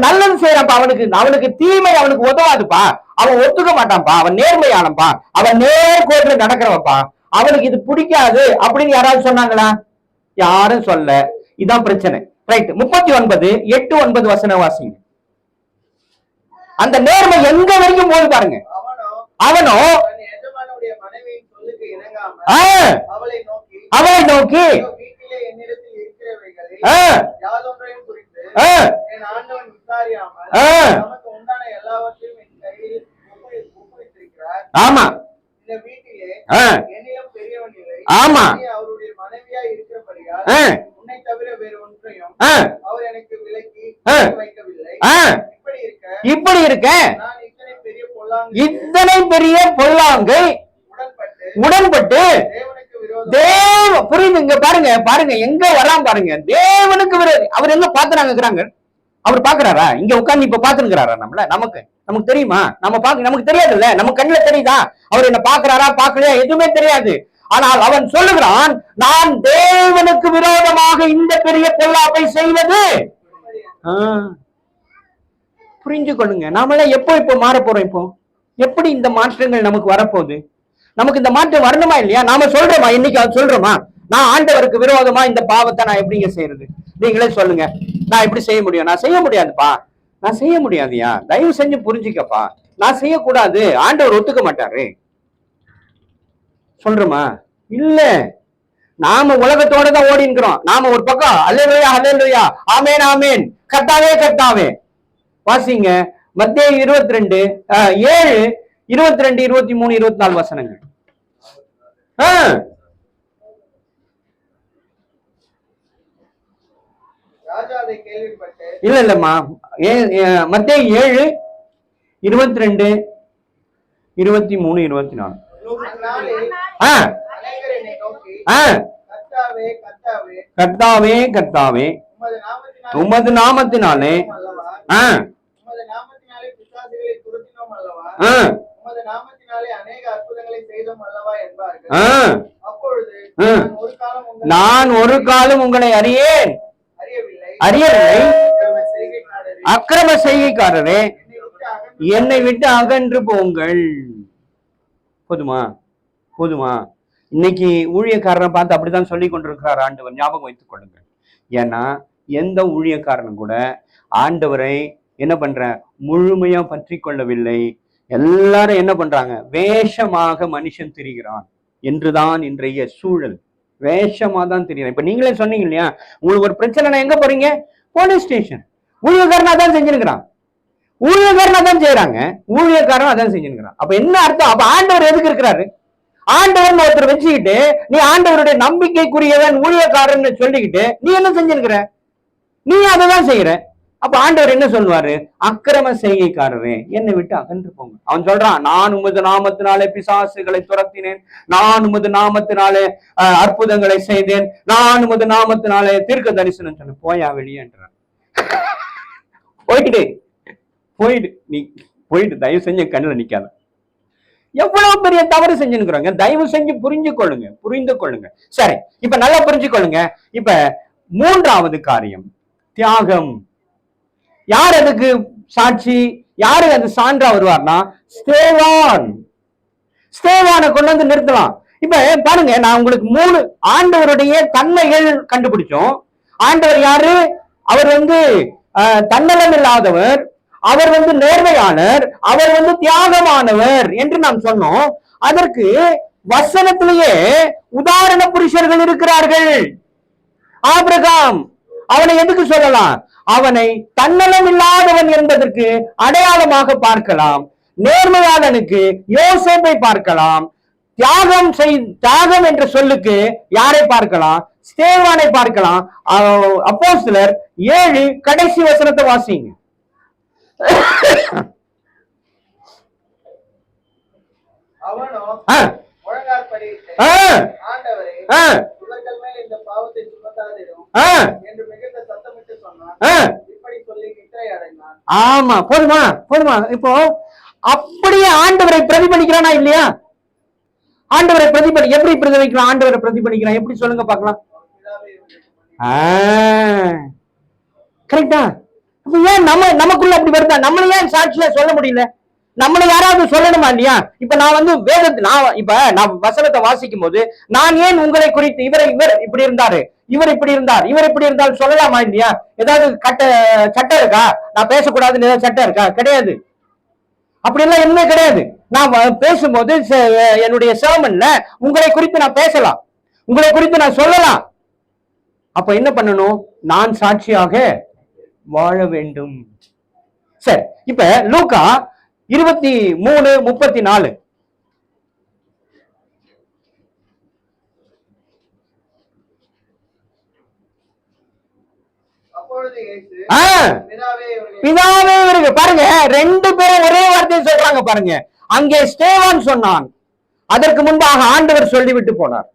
A: நல்லது செய்யறான்ப்பா, அவனுக்கு தீமை அவனுக்கு உதவாதுப்பா, அவன் ஒத்துக்க மாட்டான்ப்பா, அவன் நேர்மையானப்பா, அவன் நேர்கோட்டில் நடக்கிறவப்பா, அவனுக்கு இது பிடிக்காது அப்படின்னு யாராவது சொன்னாங்களா? யாரும் சொல்ல. இதான் பிரச்சனை. ரைட். 39:8-9 வசன வாசிங்க. அந்த நேர்மை எங்க வரைக்கும் போது பாருங்க. அவனோ அவளை நோக்கி ஆமா ஆமா இப்படி இருக்க இத்தனை பெரிய பொல்லாங்கை உடன்பட்டு புரியுதுங்க. பாருங்க எங்க வரான் பாருங்க. தேவனுக்கு அவர் எங்க பாத்துறாங்க, அவர் பாக்குறாரா? இங்க உட்கார்ந்து இப்ப பாத்துக்கிறாரா? நமக்கு தெரியுமா? நமக்கு தெரியாதுல்ல. நம்ம கண்ணுல தெரியுதா அவர் என்ன பாக்குறாரா பாக்கலையா? எதுவுமே தெரியாது. ஆனால் அவன் சொல்லுகிறான், நான் தேவனுக்கு விரோதமாக இந்த பெரிய பொல்லாப்பை செய்வது. புரிஞ்சு கொள்ளுங்க. நாமெல்லாம் இப்போ மாற போறோம்? இப்போ எப்படி இந்த மாற்றங்கள் நமக்கு வரப்போகுது? நமக்கு இந்த மாற்றம் வரணுமா இல்லையா? நாம சொல்றோமா? இன்னைக்கு அது சொல்றோமா? நான் ஆண்டவருக்கு விரோதமா இந்த பாவத்தை நான் எப்படிங்க செய்யறது? நீங்களே சொல்லுங்க. நான் எப்படி செய்ய முடியும்? நான் செய்ய முடியாதுப்பா, நான் செய்ய முடியாதுயா, தயவு செஞ்சு புரிஞ்சுக்கப்பா, நான் செய்யக்கூடாது, ஆண்டவர் ஒத்துக்க மாட்டாரு சொல்றோமா? இல்ல. நாம உலகத்தோட தான் ஓடி இருக்கிறோம். நாம ஒரு பக்கம் அல்லேலூயா அல்லேலூயா ஆமென் ஆமென் கர்த்தாவே கர்த்தாவே. வாசிங்க மத்தேயு 22:7-22-23-24 வசனங்கள். இல்லம்மா, மத்தேயு 7:22-23-24. கர்த்தாவே கர்த்தாவே உமது நாமத்தினாலே நான் ஒரு காலம் உங்களை அறியவில்லை, அக்கிரம செய்கைக்காரரே என்னை விட்டு அகன்று போங்கள். போதுமா? இன்னைக்கு ஊழியக்காரனை பார்த்து அப்படித்தான் சொல்லி கொண்டிருக்கிறார் ஆண்டவர். ஞாபகம் வைத்துக் கொள்ளுங்கள். ஏன்னா எந்த ஊழியக்காரனும் கூட ஆண்டவரை என்ன பண்ற முழுமையா பற்றி கொள்ளவில்லை. எல்லாரும் என்ன பண்றாங்க? வேஷமாக மனுஷன் திரிகிறான் என்றுதான் இன்றைய சூழல். வேஷமா தான் தெரியும். இப்ப நீங்களே சொன்னீங்க இல்லையா, உங்களுக்கு ஒரு பிரச்சனை, எங்க போறீங்க? Police station. ஊழியக்காரனா தான் செஞ்சிருக்கிறான், ஊழியக்காரனா தான் செய்யறாங்க, ஊழியக்காரன் அதான் செஞ்சிருக்கிறான். அப்ப என்ன அர்த்தம்? அப்ப ஆண்டவர் எதுக்கு இருக்கிறாரு? ஆண்டவர் ஒருத்தர் வச்சுக்கிட்டு நீ ஆண்டவருடைய நம்பிக்கைக்குரியவன் ஊழியக்காரன் சொல்லிக்கிட்டு நீ என்ன செஞ்சிருக்கிற? நீ அதைதான் செய்யற. அப்ப ஆண்டவர் என்ன சொல்லுவாரு? அக்கிரம செய்கைக்காரரே என்னை விட்டு அகன்று போங்க. அவன் சொல்றான், நான் உமது நாமத்தினாலே பிசாசுகளை துரத்தினேன், நான் உமது நாமத்தினாலே அற்புதங்களை செய்தேன், நான் உமது நாமத்தினாலே தீர்க்க தரிசனம் சொன்ன. போயா வெளியேன்றான். நீ போயிட்டு தயவு செஞ்சு கண்ணுல நிக்காத. எவ்வளவு பெரிய தவறு செஞ்சுக்கிறாங்க. தயவு செஞ்சு புரிந்து கொள்ளுங்க. சரி, இப்ப நல்லா புரிஞ்சு கொள்ளுங்க. இப்ப மூன்றாவது காரியம் தியாகம். யார் அதுக்கு சாட்சி? யாரு அது சான்றா வருவார்னா ஸ்தேவானை கொண்டு வந்து நிறுத்தலாம். இப்ப பாருங்க, நான் உங்களுக்கு 3 ஆண்டவருடைய தன்மைகள் கண்டுபிடிச்சோம். ஆண்டவர் யாரு? அவர் தன்னலம் இல்லாதவர், அவர் நேர்மையாளர், அவர் தியாகமானவர் என்று நாம் சொன்னோம். அதற்கு வசனத்திலேயே உதாரண புருஷர்கள் இருக்கிறார்கள். ஆபிரகாம், அவனை எதுக்கு சொல்லலாம்? அவனை தன்னலம் இல்லாதவன் என்பதற்கு அடையாளமாக பார்க்கலாம். நேர்மையாளனுக்கு யோசேப்பை பார்க்கலாம். தியாகம் என்ற சொல்லுக்கு யாரை பார்க்கலாம்? ஸ்தேவானை பார்க்கலாம். அப்போஸ்தலர் 7 கடைசி வசனத்தை வாசிங்க.
B: இப்படி சொல்லி நித்திரை அடைந்தான்.
A: ஆமா, போதுமா போதுமா. இப்போ அப்படியே ஆண்டவரை பிரதிபலிக்கிறானா இல்லையா? ஆண்டவரை எப்படி பிரதிபலிக்கிறான்? ஆண்டவரை பிரதிபலிக்கிறான் எப்படி சொல்லுங்க பார்க்கலாம்.
B: பிதாவே இவர்களுக்கு
A: கரெக்டா? அப்ப ஏன் நமக்குள்ள அப்படி வருதா? நம்மள ஏன் சாட்சியா சொல்ல முடியல? நம்மள யாராவது சொல்லணுமா இல்லையா? இப்ப நான் நான் வசனத்தை வாசிக்கும் போது நான் ஏன் உங்களை குறித்து இவர் இப்படி இருந்தாரு, இவர் இப்படி இருந்தார், இவர் இப்படி இருந்தால் சொல்லலாமா இல்லையா? ஏதாவது சட்டம் இருக்கா? நான் பேசக்கூடாதுன்னு ஏதாவது சட்டம் இருக்கா? கிடையாது. அப்படி எல்லாம் எதுவுமே கிடையாது. நான் பேசும்போது என்னுடைய சேமன்ல உங்களை குறித்து நான் பேசலாம், உங்களை குறித்து நான் சொல்லலாம். அப்ப என்ன பண்ணணும்? நான் சாட்சியாக வாழ வேண்டும். சரி, இப்ப லூக்கா 23:34.
B: அப்பொழுது இயேசு
A: பிதாவே இவருக்கு பாருங்க, ரெண்டு பேரும் ஒரே வார்த்தையை சொல்றாங்க பாருங்க. அங்கே ஸ்தேவான் சொன்னான், அதற்கு முன்பாக ஆண்டவர் சொல்லிவிட்டு போனார்.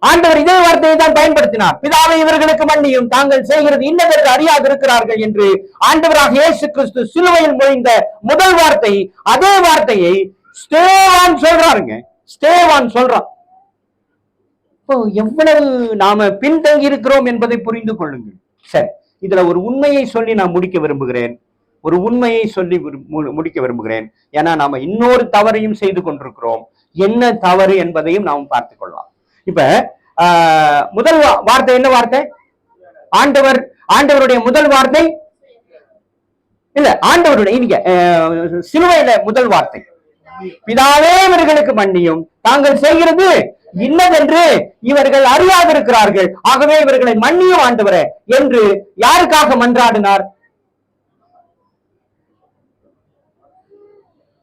A: ஆண்டவர் இதே வார்த்தையை தான் பயன்படுத்தினார். பிதாவை இவர்களுக்கு மன்னியும், தாங்கள் செய்கிறது இன்னதற்கு அறியாது இருக்கிறார்கள் என்று ஆண்டவராக இயேசு கிறிஸ்து சிலுவையில் மொழிந்த முதல் வார்த்தை, அதே வார்த்தையை ஸ்தேவான் சொல்றாருங்க. ஸ்தேவான் சொல்றான். இப்போ எவ்வளவு நாம பின்தங்கி இருக்கிறோம் என்பதை புரிந்து கொள்ளுங்கள். சரி, இதுல ஒரு உண்மையை சொல்லி நான் முடிக்க விரும்புகிறேன். ஒரு உண்மையை சொல்லி முடிக்க விரும்புகிறேன். ஏன்னா நாம இன்னொரு தவறையும் செய்து கொண்டிருக்கிறோம். என்ன தவறு என்பதையும் நாம் பார்த்துக் கொள்ளலாம். இப்ப முதல் வார்த்தை என்ன வார்த்தை? ஆண்டவருடைய முதல் வார்த்தை இல்ல, ஆண்டவருடைய இங்க சிலுவையில முதல் வார்த்தை, பிதாவே இவர்களுக்கு மன்னியும், தாங்கள் செய்கிறது இன்னதென்று இவர்கள் அறியாதிருக்கிறார்கள், ஆகவே இவர்களை மன்னியும் ஆண்டவரே என்று யாருக்காக மன்றாடினார்?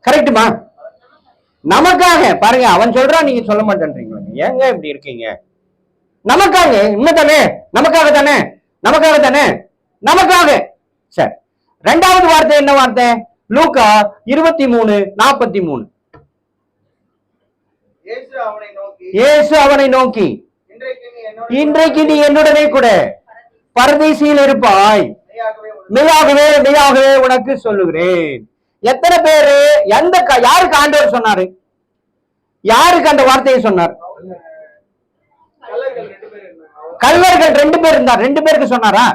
A: கரெக்டுமா? நமக்காக. பாருங்க, அவன் சொல்றான், நீங்க சொல்ல மாட்டேன்றீங்களா? ஏங்க இப்படி இருக்கீங்க? நமக்காக. உண்மைதானே? நமக்காக தானே? நமக்காக தானே? நமக்காக. சரி, இரண்டாவது வார்த்தை என்ன வார்த்தை? லூக்கா 23:43. இயேசு அவனை நோக்கி, இன்றைக்கு நீ என்னுடனே கூட பரதீசியில் இருப்பாய், மெய்யாகவே மெய்யாகவே உனக்கு சொல்லுகிறேன். எத்தனை பேரு யாருக்கு ஆண்டவர் சொன்னாரு? யாருக்கு அந்த வார்த்தையை சொன்னார்? கள்ளர்கள் 2 பேர் இருந்தார். 2 பேருக்கு சொன்னாரா?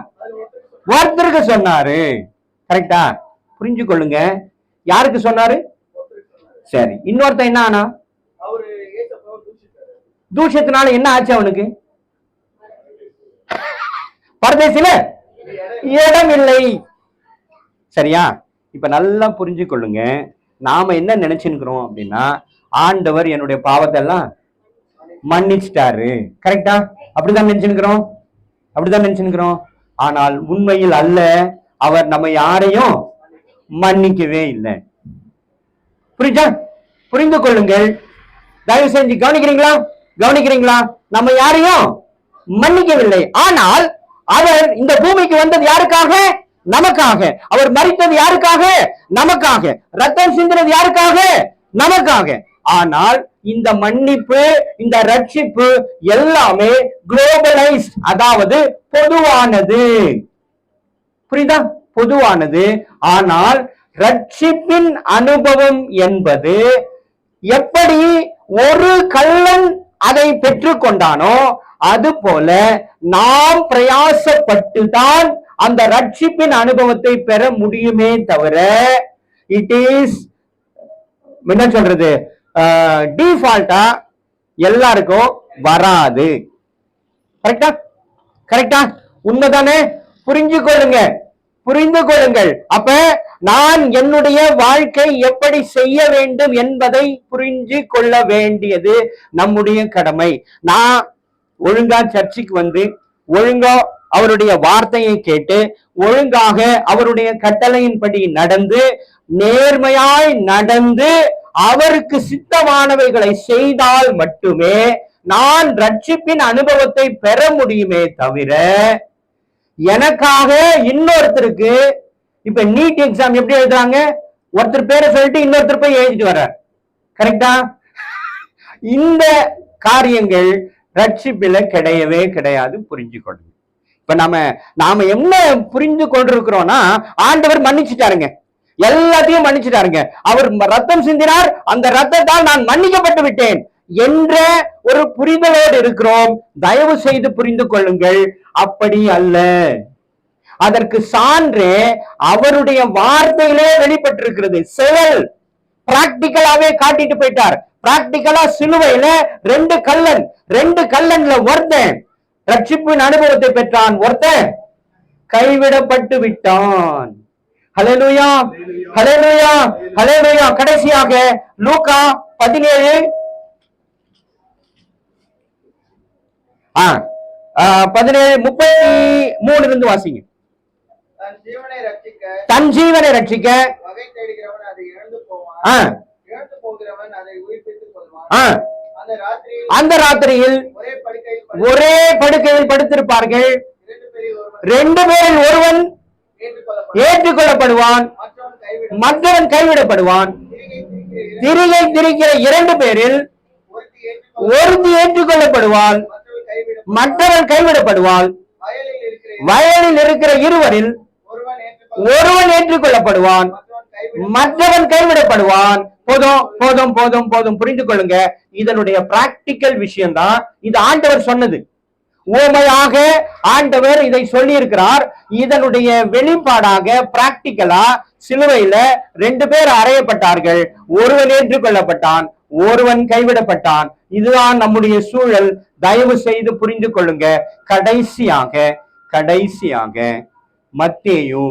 A: ஒருத்தருக்கு சொன்னாரு. கரெக்டா? புரிஞ்சு கொள்ளுங்க. யாருக்கு சொன்னாரு? சரி, இன்னொருத்த என்ன ஆனா? தூஷத்தினால என்ன ஆச்சு அவனுக்கு? பரதேசில இடம் இல்லை. சரியா? இப்ப நல்லா புரிஞ்சு கொள்ளுங்க. நாம என்ன நினைச்சுக்கிறோம் அப்படின்னா, ஆண்டவர் என்னுடைய பாவத்தை எல்லாம் மன்னிச்சிட்டாரு. கரெக்டா? அப்படிதான் நினைச்சுக்கிறோம். அப்படிதான் நினைச்சுக்கிறோம். ஆனால் உண்மையில் அல்ல. அவர் நம்ம யாரையும் மன்னிக்கவே இல்லை. புரிஞ்சா? புரிந்து கொள்ளுங்கள். தயவு செஞ்சு கவனிக்கிறீங்களா? நம்ம யாரையும் மன்னிக்கவில்லை. ஆனால் அவர் இந்த பூமிக்கு வந்தது யாருக்காக? நமக்காக. அவர் மரித்தது யாருக்காக? நமக்காக. ரத்தம் சிந்தினது யாருக்காக? நமக்காக. ஆனால் இந்த மன்னிப்பு, இந்த ரட்சிப்பு எல்லாமே குளோபலைஸ், அதாவது பொதுவானது. புரியுதா? பொதுவானது. ஆனால் ரட்சிப்பின் அனுபவம் என்பது எப்படி ஒரு கள்ளன் அதை பெற்றுக்கொண்டானோ அது போல நாம் பிரயாசப்பட்டுதான் அந்த ரட்சிப்பின் அனுபவத்தை பெற முடியுமே தவிர, இட் இஸ் என்ன சொல்றது, டிஃபால்ட்டா எல்லாருக்கும் வராது. கரெக்டா? கரெக்டா? உண்மைதானே? புரிந்து கொள்ளுங்கள். அப்ப நான் என்னுடைய வாழ்க்கை எப்படி செய்ய வேண்டும் என்பதை புரிஞ்சு கொள்ள வேண்டியது நம்முடைய கடமை. நான் ஒழுங்கா சர்ச்சுக்கு வந்து, ஒழுங்கா அவருடைய வார்த்தையை கேட்டு, ஒழுங்காக அவருடைய கட்டளையின்படி நடந்து, நேர்மையாய் நடந்து, அவருக்கு சித்தமானவைகளை செய்தால் மட்டுமே நான் ரட்சிப்பின் அனுபவத்தை பெற முடியுமே தவிர, எனக்காக இன்னொருத்தருக்கு, இப்ப நீட் எக்ஸாம் எப்படி எழுதுறாங்க? ஒருத்தர் பேரை சொல்லிட்டு இன்னொருத்தர் போய் எழுதிட்டு வர்றார். கரெக்டா? இந்த காரியங்கள் ரட்சிப்பில கிடையவே கிடையாது. புரிஞ்சுக்கொள்ளுங்க. இப்ப நாம என்ன புரிந்து கொண்டிருக்கிறோம்னா, ஆண்டவர் மன்னிச்சுட்டாருங்க, எல்லாத்தையும் மன்னிச்சுட்டாருங்க. அவர் ரத்தம் சிந்தினார், அந்த ரத்தத்தால் நான் மன்னிக்கப்பட்டு விட்டேன் என்ற ஒரு புரிதலோடு இருக்கிறோம். தயவு செய்து புரிந்து கொள்ளுங்கள், அப்படி அல்ல. அதற்கு சான்று அவருடைய வார்த்தையிலே வெளிப்பட்டிருக்கிறது. செயல் பிராக்டிக்கலாவே காட்டிட்டு போயிட்டார். பிராக்டிக்கலா சிலுவையில ரெண்டு கல்லன்ல ஒருத்தன் ரட்சிப்பின் அனுபவத்தை பெற்றான், ஒருத்தன் கைவிடப்பட்டு விட்டான். ஹல்லேலூயா, ஹல்லேலூயா, ஹல்லேலூயா. கடைசியாக லூக்கா 17:33 இருந்து வாசிங்க. தன் ஜீவனை ரட்சிக்க
B: வகை தேடுகிறவன் அதை இழந்து போவான், இழந்து போகிறவன் அதை உயிர்ப்பித்துக் கொள்வான்.
A: அந்த ராத்திரியில் ஒரே படுக்கையில் படுத்திருப்பார்கள். ரெண்டு பேரில் ஒருவன் ஏற்றுக்கொள்ளப்படுவான், மற்றவன் கைவிடப்படுவான். திரிகை திரிக்கிற இரண்டு பேரில் ஒருத்தி ஏற்றுக்கொள்ளப்படுவான், மற்றவன் கைவிடப்படுவான். வயலில் இருக்கிற இருவரில் ஒருவன் ஏற்றுக்கொள்ளப்படுவான், மற்றவன் கைவிடப்படுவான். போதும் போதும் போதும் போதும், புரிந்து கொள்ளுங்க. இதனுடைய பிராக்டிக்கல் விஷயம் தான் இது. ஆண்டவர் சொன்னது உவமையாக ஆண்டவர் இதை சொல்லி இருக்கிறார். இதனுடைய வெளிப்பாடாக பிராக்டிக்கலா சிலுவையில ரெண்டு பேர் அறையப்பட்டார்கள், ஒருவன் ஏற்றுக்கொள்ளப்பட்டான், ஒருவன் கைவிடப்பட்டான். இதுதான் நம்முடைய சூழல். தயவு செய்து புரிந்து கொள்ளுங்க. கடைசியாக மத்தேயு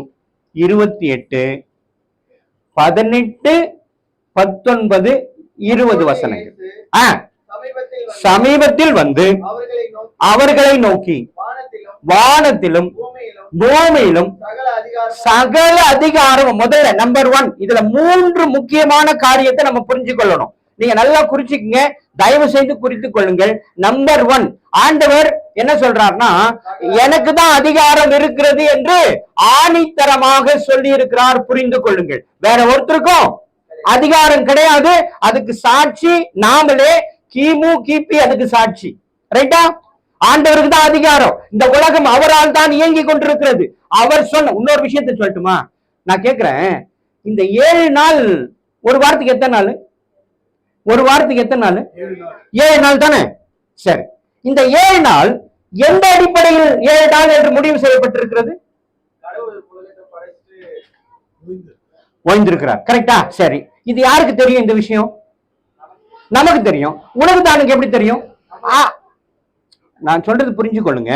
A: 28:18-19-20 வசனங்கள் சமீபத்தில் வந்து அவர்களை நோக்கி வானத்திலும் பூமியிலும் சகல அதிகாரம். முதல்ல நம்பர் 1, இதுல 3 முக்கியமான காரியத்தை நம்ம புரிஞ்சு கொள்ளணும். நீங்க நல்லா குறிச்சுக்கங்க, தயவு செய்து குறித்துக் கொள்ளுங்கள். நம்பர் 1, ஆண்டவர் என்ன சொல்றாருன்னா, எனக்கு தான் அதிகாரம் இருக்கிறது என்று ஆணித்தரமாக சொல்லி இருக்கிறார். புரிந்து கொள்ளுங்கள். வேற ஒருத்தருக்கும் அதிகாரம் கிடையாது. அதுக்கு சாட்சி நாமளே. கிமு கிபி அதுக்கு சாட்சி. ரைட்டா? ஆண்டவருக்கு தான் அதிகாரம். இந்த உலகம் அவரால் தான் இயங்கி கொண்டிருக்கிறது. அவர் சொன்ன இன்னொரு விஷயத்தை சொல்லட்டுமா? நான் கேட்கிறேன், இந்த 7 நாள் ஒரு வாரத்துக்கு எத்தனை நாள்? ஒரு வாரத்துக்கு எத்தனை நாள்? 7 நாள் தானே? சரி, இந்த 7 நாள் எந்த அடிப்படையில் 7 நாள் என்று முடிவு செய்யப்பட்டிருக்கிறது? ஓய்ந்திருக்கிறார். கரெக்டா? சரி, இது யாருக்கு தெரியும் இந்த விஷயம்? நமக்கு தெரியும். உலகத்தானுக்கு எப்படி தெரியும்? நான் சொல்றது புரிஞ்சு கொள்ளுங்க.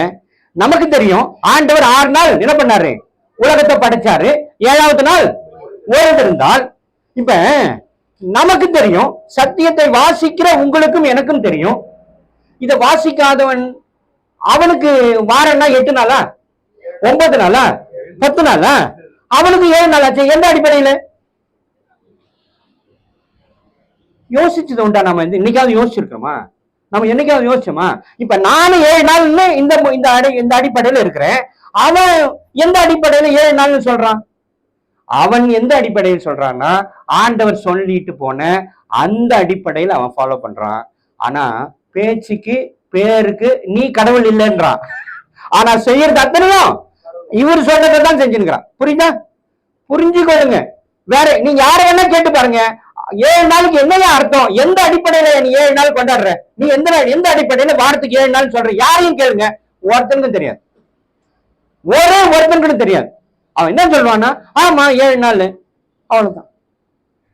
A: நமக்கு தெரியும். ஆண்டவர் 6 நாள் என்ன பண்ணாரு? உலகத்தை படைச்சாரு. 7வது நாள் ஓய்ந்திருந்தால். இப்ப நமக்கு தெரியும், சத்தியத்தை வாசிக்கிற உங்களுக்கும் எனக்கும் தெரியும். இதை வாசிக்காதவன் அவனுக்கு வாரம்னா 8 நாளா, 9 நாளா, 10 நாளா? அவனுக்கு 7 நாள் ஆச்சு. எந்த அடிப்படையில? யோசிச்சது உண்டா? நம்ம இன்னைக்காவது யோசிச்சிருக்கோமா? நம்ம என்னைக்காவது யோசிச்சோமா? இப்ப நானும் 7 நாள்னு இந்த அடிப்படையில இருக்கிறேன். அவன் எந்த அடிப்படையில 7 நாள்னு சொல்றான்? அவன் எந்த அடிப்படையில் சொல்றான்னா, ஆண்டவர் சொல்லிட்டு போன அந்த அடிப்படையில் அவன் ஃபாலோ பண்றான். ஆனா பேச்சுக்கு பேருக்கு நீ கடவுள் இல்லைன்றான். ஆனா செய்யறது அத்தனையும் இவர் சொல்றதை தான் செஞ்சுக்கிறான். புரியுதா? புரிஞ்சுக்கொள்ளுங்க. வேற நீங்க யார வேணா கேட்டு பாருங்க, 7 நாளுக்கு என்னையா அர்த்தம்? எந்த அடிப்படையில நீ 7 நாள் கொண்டாடுற? நீ எந்த அடிப்படையில வாரத்துக்கு 7 நாள் சொல்ற? யாரையும் கேளுங்க, ஒருத்தனுக்கும் தெரியாது. ஒரே ஒருத்தனுக்கு தெரியாது. அவன் என்ன சொல்லுவான்னா, ஆமா 7 நாள், அவ்வளவுதான்.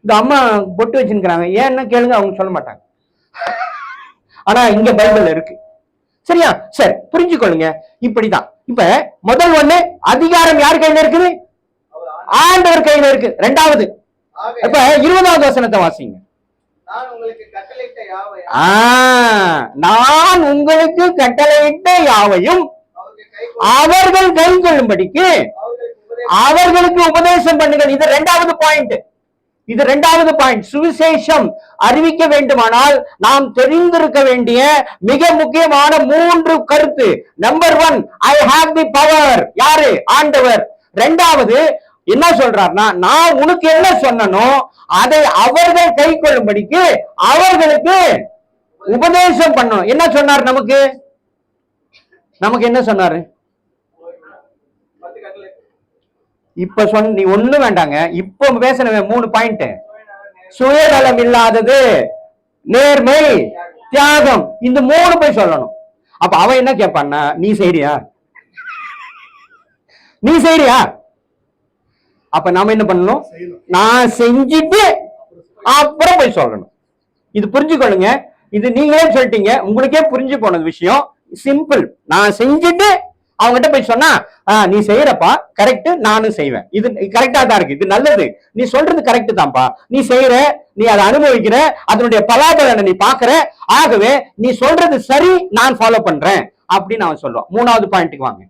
A: இந்த அம்மா பொட்டு வச்சுக்கிறாங்க, ஏன்னா கேளுங்க, அவங்க சொல்ல மாட்டாங்க. ஆனா இங்க பைபிள் இருக்கு. சரியா? சரி, புரிஞ்சுக்கொள்ளுங்க. இப்படிதான். இப்ப முதல் ஒண்ணு, அதிகாரம் யார் கையில இருக்குது? ஆண்டவர் கையில இருக்கு. 2வது, இப்ப 20வது வசனத்தை வாசிங்க. நான் உங்களுக்கு கட்டளையிட்ட யாவையும் அவர்கள் கை கொள்ளும்படிக்கு அவர்களுக்கு உபதேசம் பண்ணுங்கள். இது 2வது பாயிண்ட். இது 2வது பாயிண்ட். சுவிசேஷம் அறிவிக்க வேண்டுமானால் நாம் தெரிந்திருக்க வேண்டிய மிக முக்கியமான 3 கருத்து. Number 1, I have the power. யாரு? ஆண்டவர். 2வது என்ன சொல்றாருன்னா, நான் உனக்கு என்ன சொன்னனோ அதை அவர்கள் கை கொள்ளும்படிக்கு அவர்களுக்கு உபதேசம் பண்ணணும். என்ன சொன்னார்? நமக்கு என்ன சொன்னாரு? இப்ப நீ ஒண்ணும் வேண்டாங்க. இப்ப பேசணுமே 3 பாயிண்ட். சுயநலம் இல்லாதது, நேர்மை, தியாகம், இந்த 3 போய் சொல்லணும். அப்ப அவன் என்ன கேட்பான்னா, நீ செய்றியா? நீ செய்றியா? அப்ப நாம என்ன பண்ணணும்? நான் செஞ்சுட்டு அப்புறம் போய் சொல்லணும். இது புரிஞ்சுக்கொள்ளுங்க. இது நீங்களே சொல்லிட்டீங்க, உங்களுக்கே புரிஞ்சு போனது விஷயம். சிம்பிள். நான் செஞ்சுட்டு அவங்ககிட்ட போய் சொன்னா, நீ செய்யறப்பா, கரெக்ட், நானும் செய்வேன், இது கரெக்டா தான் இருக்கு, இது நல்லது, நீ சொல்றது கரெக்ட் தான்ப்பா, நீ செய்யற, நீ அதை அனுபவிக்கிற, அதனுடைய பலாபலனை நீ பாக்குற, ஆகவே நீ சொல்றது சரி, நான் ஃபாலோ பண்றேன் அப்படின்னு அவன் சொல்லுவான். 3வது பாயிண்ட்டுக்கு வாங்க.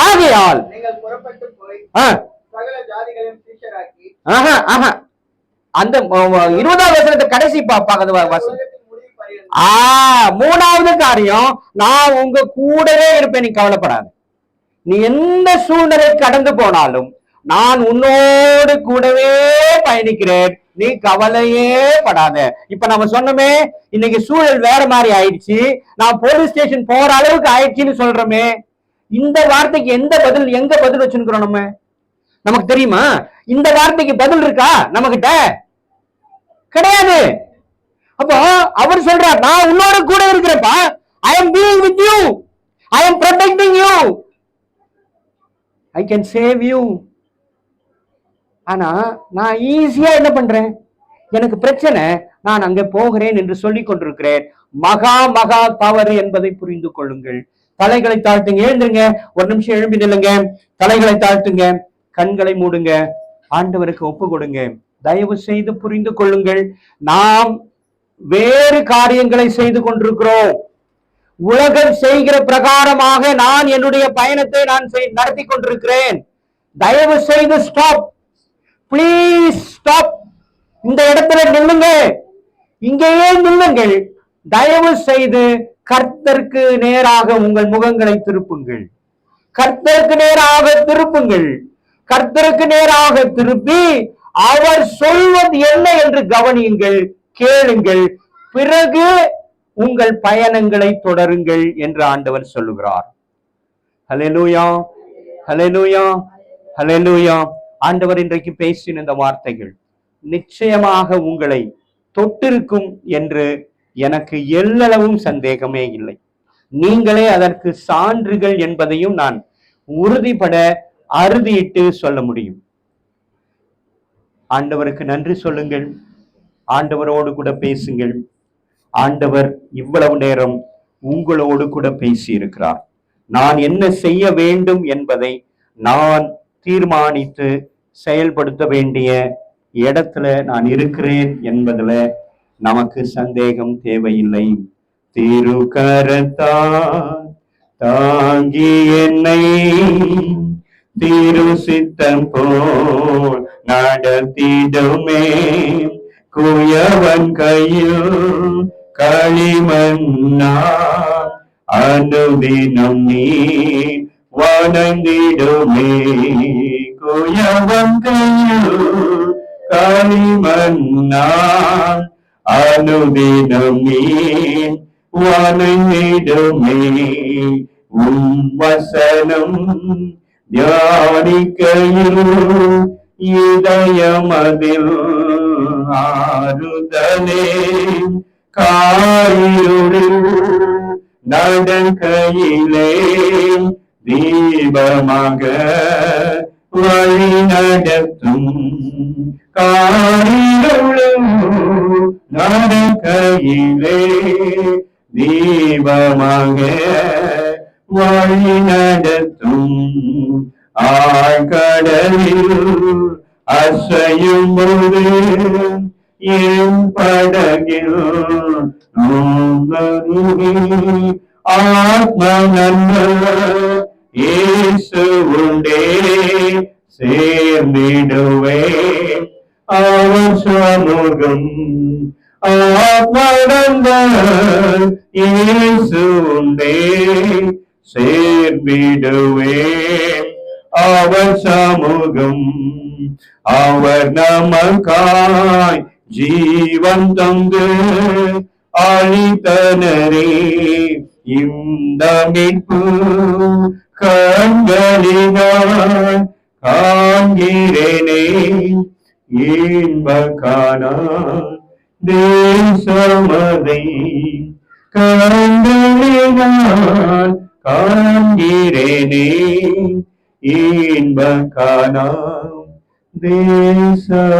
A: ஆகையால்
B: நீங்கள் புறப்பட்டு போய் சகல ஜாதிகளையும் சீஷராக்கி.
A: அந்த 20வது வசனத்தை கடைசி வாசி. 3வது காரியம், நான் உங்க கூடவே இருப்பேன், நீ கவலைப்படாத. நீ எந்த சூழ்நிலை கடந்து போனாலும் நான் உன்னோடு கூடவே பயணிக்கிறேன், நீ கவலையே படாத. இப்ப நம்ம சொன்னோமே, இன்னைக்கு சூழல் வேற மாதிரி ஆயிடுச்சு, நான் போலீஸ் ஸ்டேஷன் போற அளவுக்கு ஆயிடுச்சுன்னு சொல்றோமே, இந்த வார்த்தைக்கு எந்த பதில், எங்க பதில் வச்சுக்கிறோம் நம்ம? நமக்கு தெரியுமா? இந்த வார்த்தைக்கு பதில் இருக்கா நம்ம கிட்ட? கிடையாது. அப்போ அவர் சொல்றார், நான் உன்னோட கூட இருக்கிறப்பா, I am being with you, I am protecting you, I can save you. ஆனா நான் ஈஸியா என்ன பண்றேன்? எனக்கு பிரச்சனை, நான் அங்க போகிறேன் என்று சொல்லிக் கொண்டிருக்கிறேன். மகா மகா தவறு என்பதை புரிந்து கொள்ளுங்கள். தலைகளை தாழ்த்துங்க, எழுந்துருங்க, ஒரு நிமிஷம் எழும்பி நில்லுங்க, தலைகளை தாழ்த்துங்க, கண்களை மூடுங்க, ஆண்டவருக்கு ஒப்பு கொடுங்க. தயவு செய்து புரிந்து கொள்ளுங்கள், நாம் வேறு காரியங்களை செய்து கொண்டிருக்கிறோம். உலகம் செய்கிற பிரகாரமாக நான் என்னுடைய பயணத்தை நான் நடத்தி கொண்டிருக்கிறேன். தயவு செய்து ஸ்டாப், பிளீஸ் ஸ்டாப். இந்த இடத்துல நில்லுங்க, இங்கேயே நில்லுங்கள். தயவு செய்து கர்த்தருக்கு நேராக உங்கள் முகங்களை திருப்புங்கள். கர்த்தருக்கு நேராக திருப்புங்கள். கர்த்தருக்கு நேராக திருப்பி அவர் சொல்வது என்ன என்று கவனியுங்கள், கேளுங்கள், பிறகு உங்கள் பயணங்களை தொடருங்கள் என்று ஆண்டவர் சொல்லுகிறார். ஹல்லேலூயா, ஹல்லேலூயா, ஹல்லேலூயா. ஆண்டவர் இன்றைக்கு பேசின இந்த வார்த்தைகள் நிச்சயமாக உங்களை தொட்டிருக்கும் என்று எனக்கு எல்லளவும் சந்தேகமே இல்லை. நீங்களே அதற்கு சான்றுகள் என்பதையும் நான் உறுதிப்பட அறுதியிட்டு சொல்ல முடியும். ஆண்டவருக்கு நன்றி சொல்லுங்கள், ஆண்டவரோடு கூட பேசுங்கள். ஆண்டவர் இவ்வளவு நேரம் உங்களோடு கூட பேசி இருக்கிறார். நான் என்ன செய்ய வேண்டும் என்பதை நான் தீர்மானித்து செயல்படுத்த வேண்டிய இடத்துல நான் இருக்கிறேன் என்பதுல நமக்கு சந்தேகம் தேவையில்லை. திருக்கரத்தால் தாங்கி என்னை திரு சித்தம் போல் நடத்திடுமே, குயவன் கையில் களிமண்ணா அனுதினம் நீ வணங்கிடுமே, குயவன் கையில் களிமண்ணா அனுதினம் நீ வணங்கிடுமே. உம் வசனம் தியானிக்கையில் இதயமதில் ஆறுதலே, காரிருளில் நடக்கையிலே தீபமாக வழி நடத்தும், காரிருளில் நடக்கையிலே தீபமாக வழி நடத்தும், ஆழ்கடலில் அசையும் போது என் படகில் ஆத்ம நண்பர் இயேசு உண்டே சேர்ந்திடுவே, அவர் சமூகம் ஆத்ம நண்பர் இயேசு உண்டே சேர்ந்திடுவே, அவர் சமூகம். அவர் நமக்காய் ஜீவன் தந்து அளித்தனரே இந்த மீட்பு கண்களினால் காண்கிறேனே இன்ப காணான் தேசமதை கண்களினால் காண்கிறேனே இன்ப காணான் தேசமதை.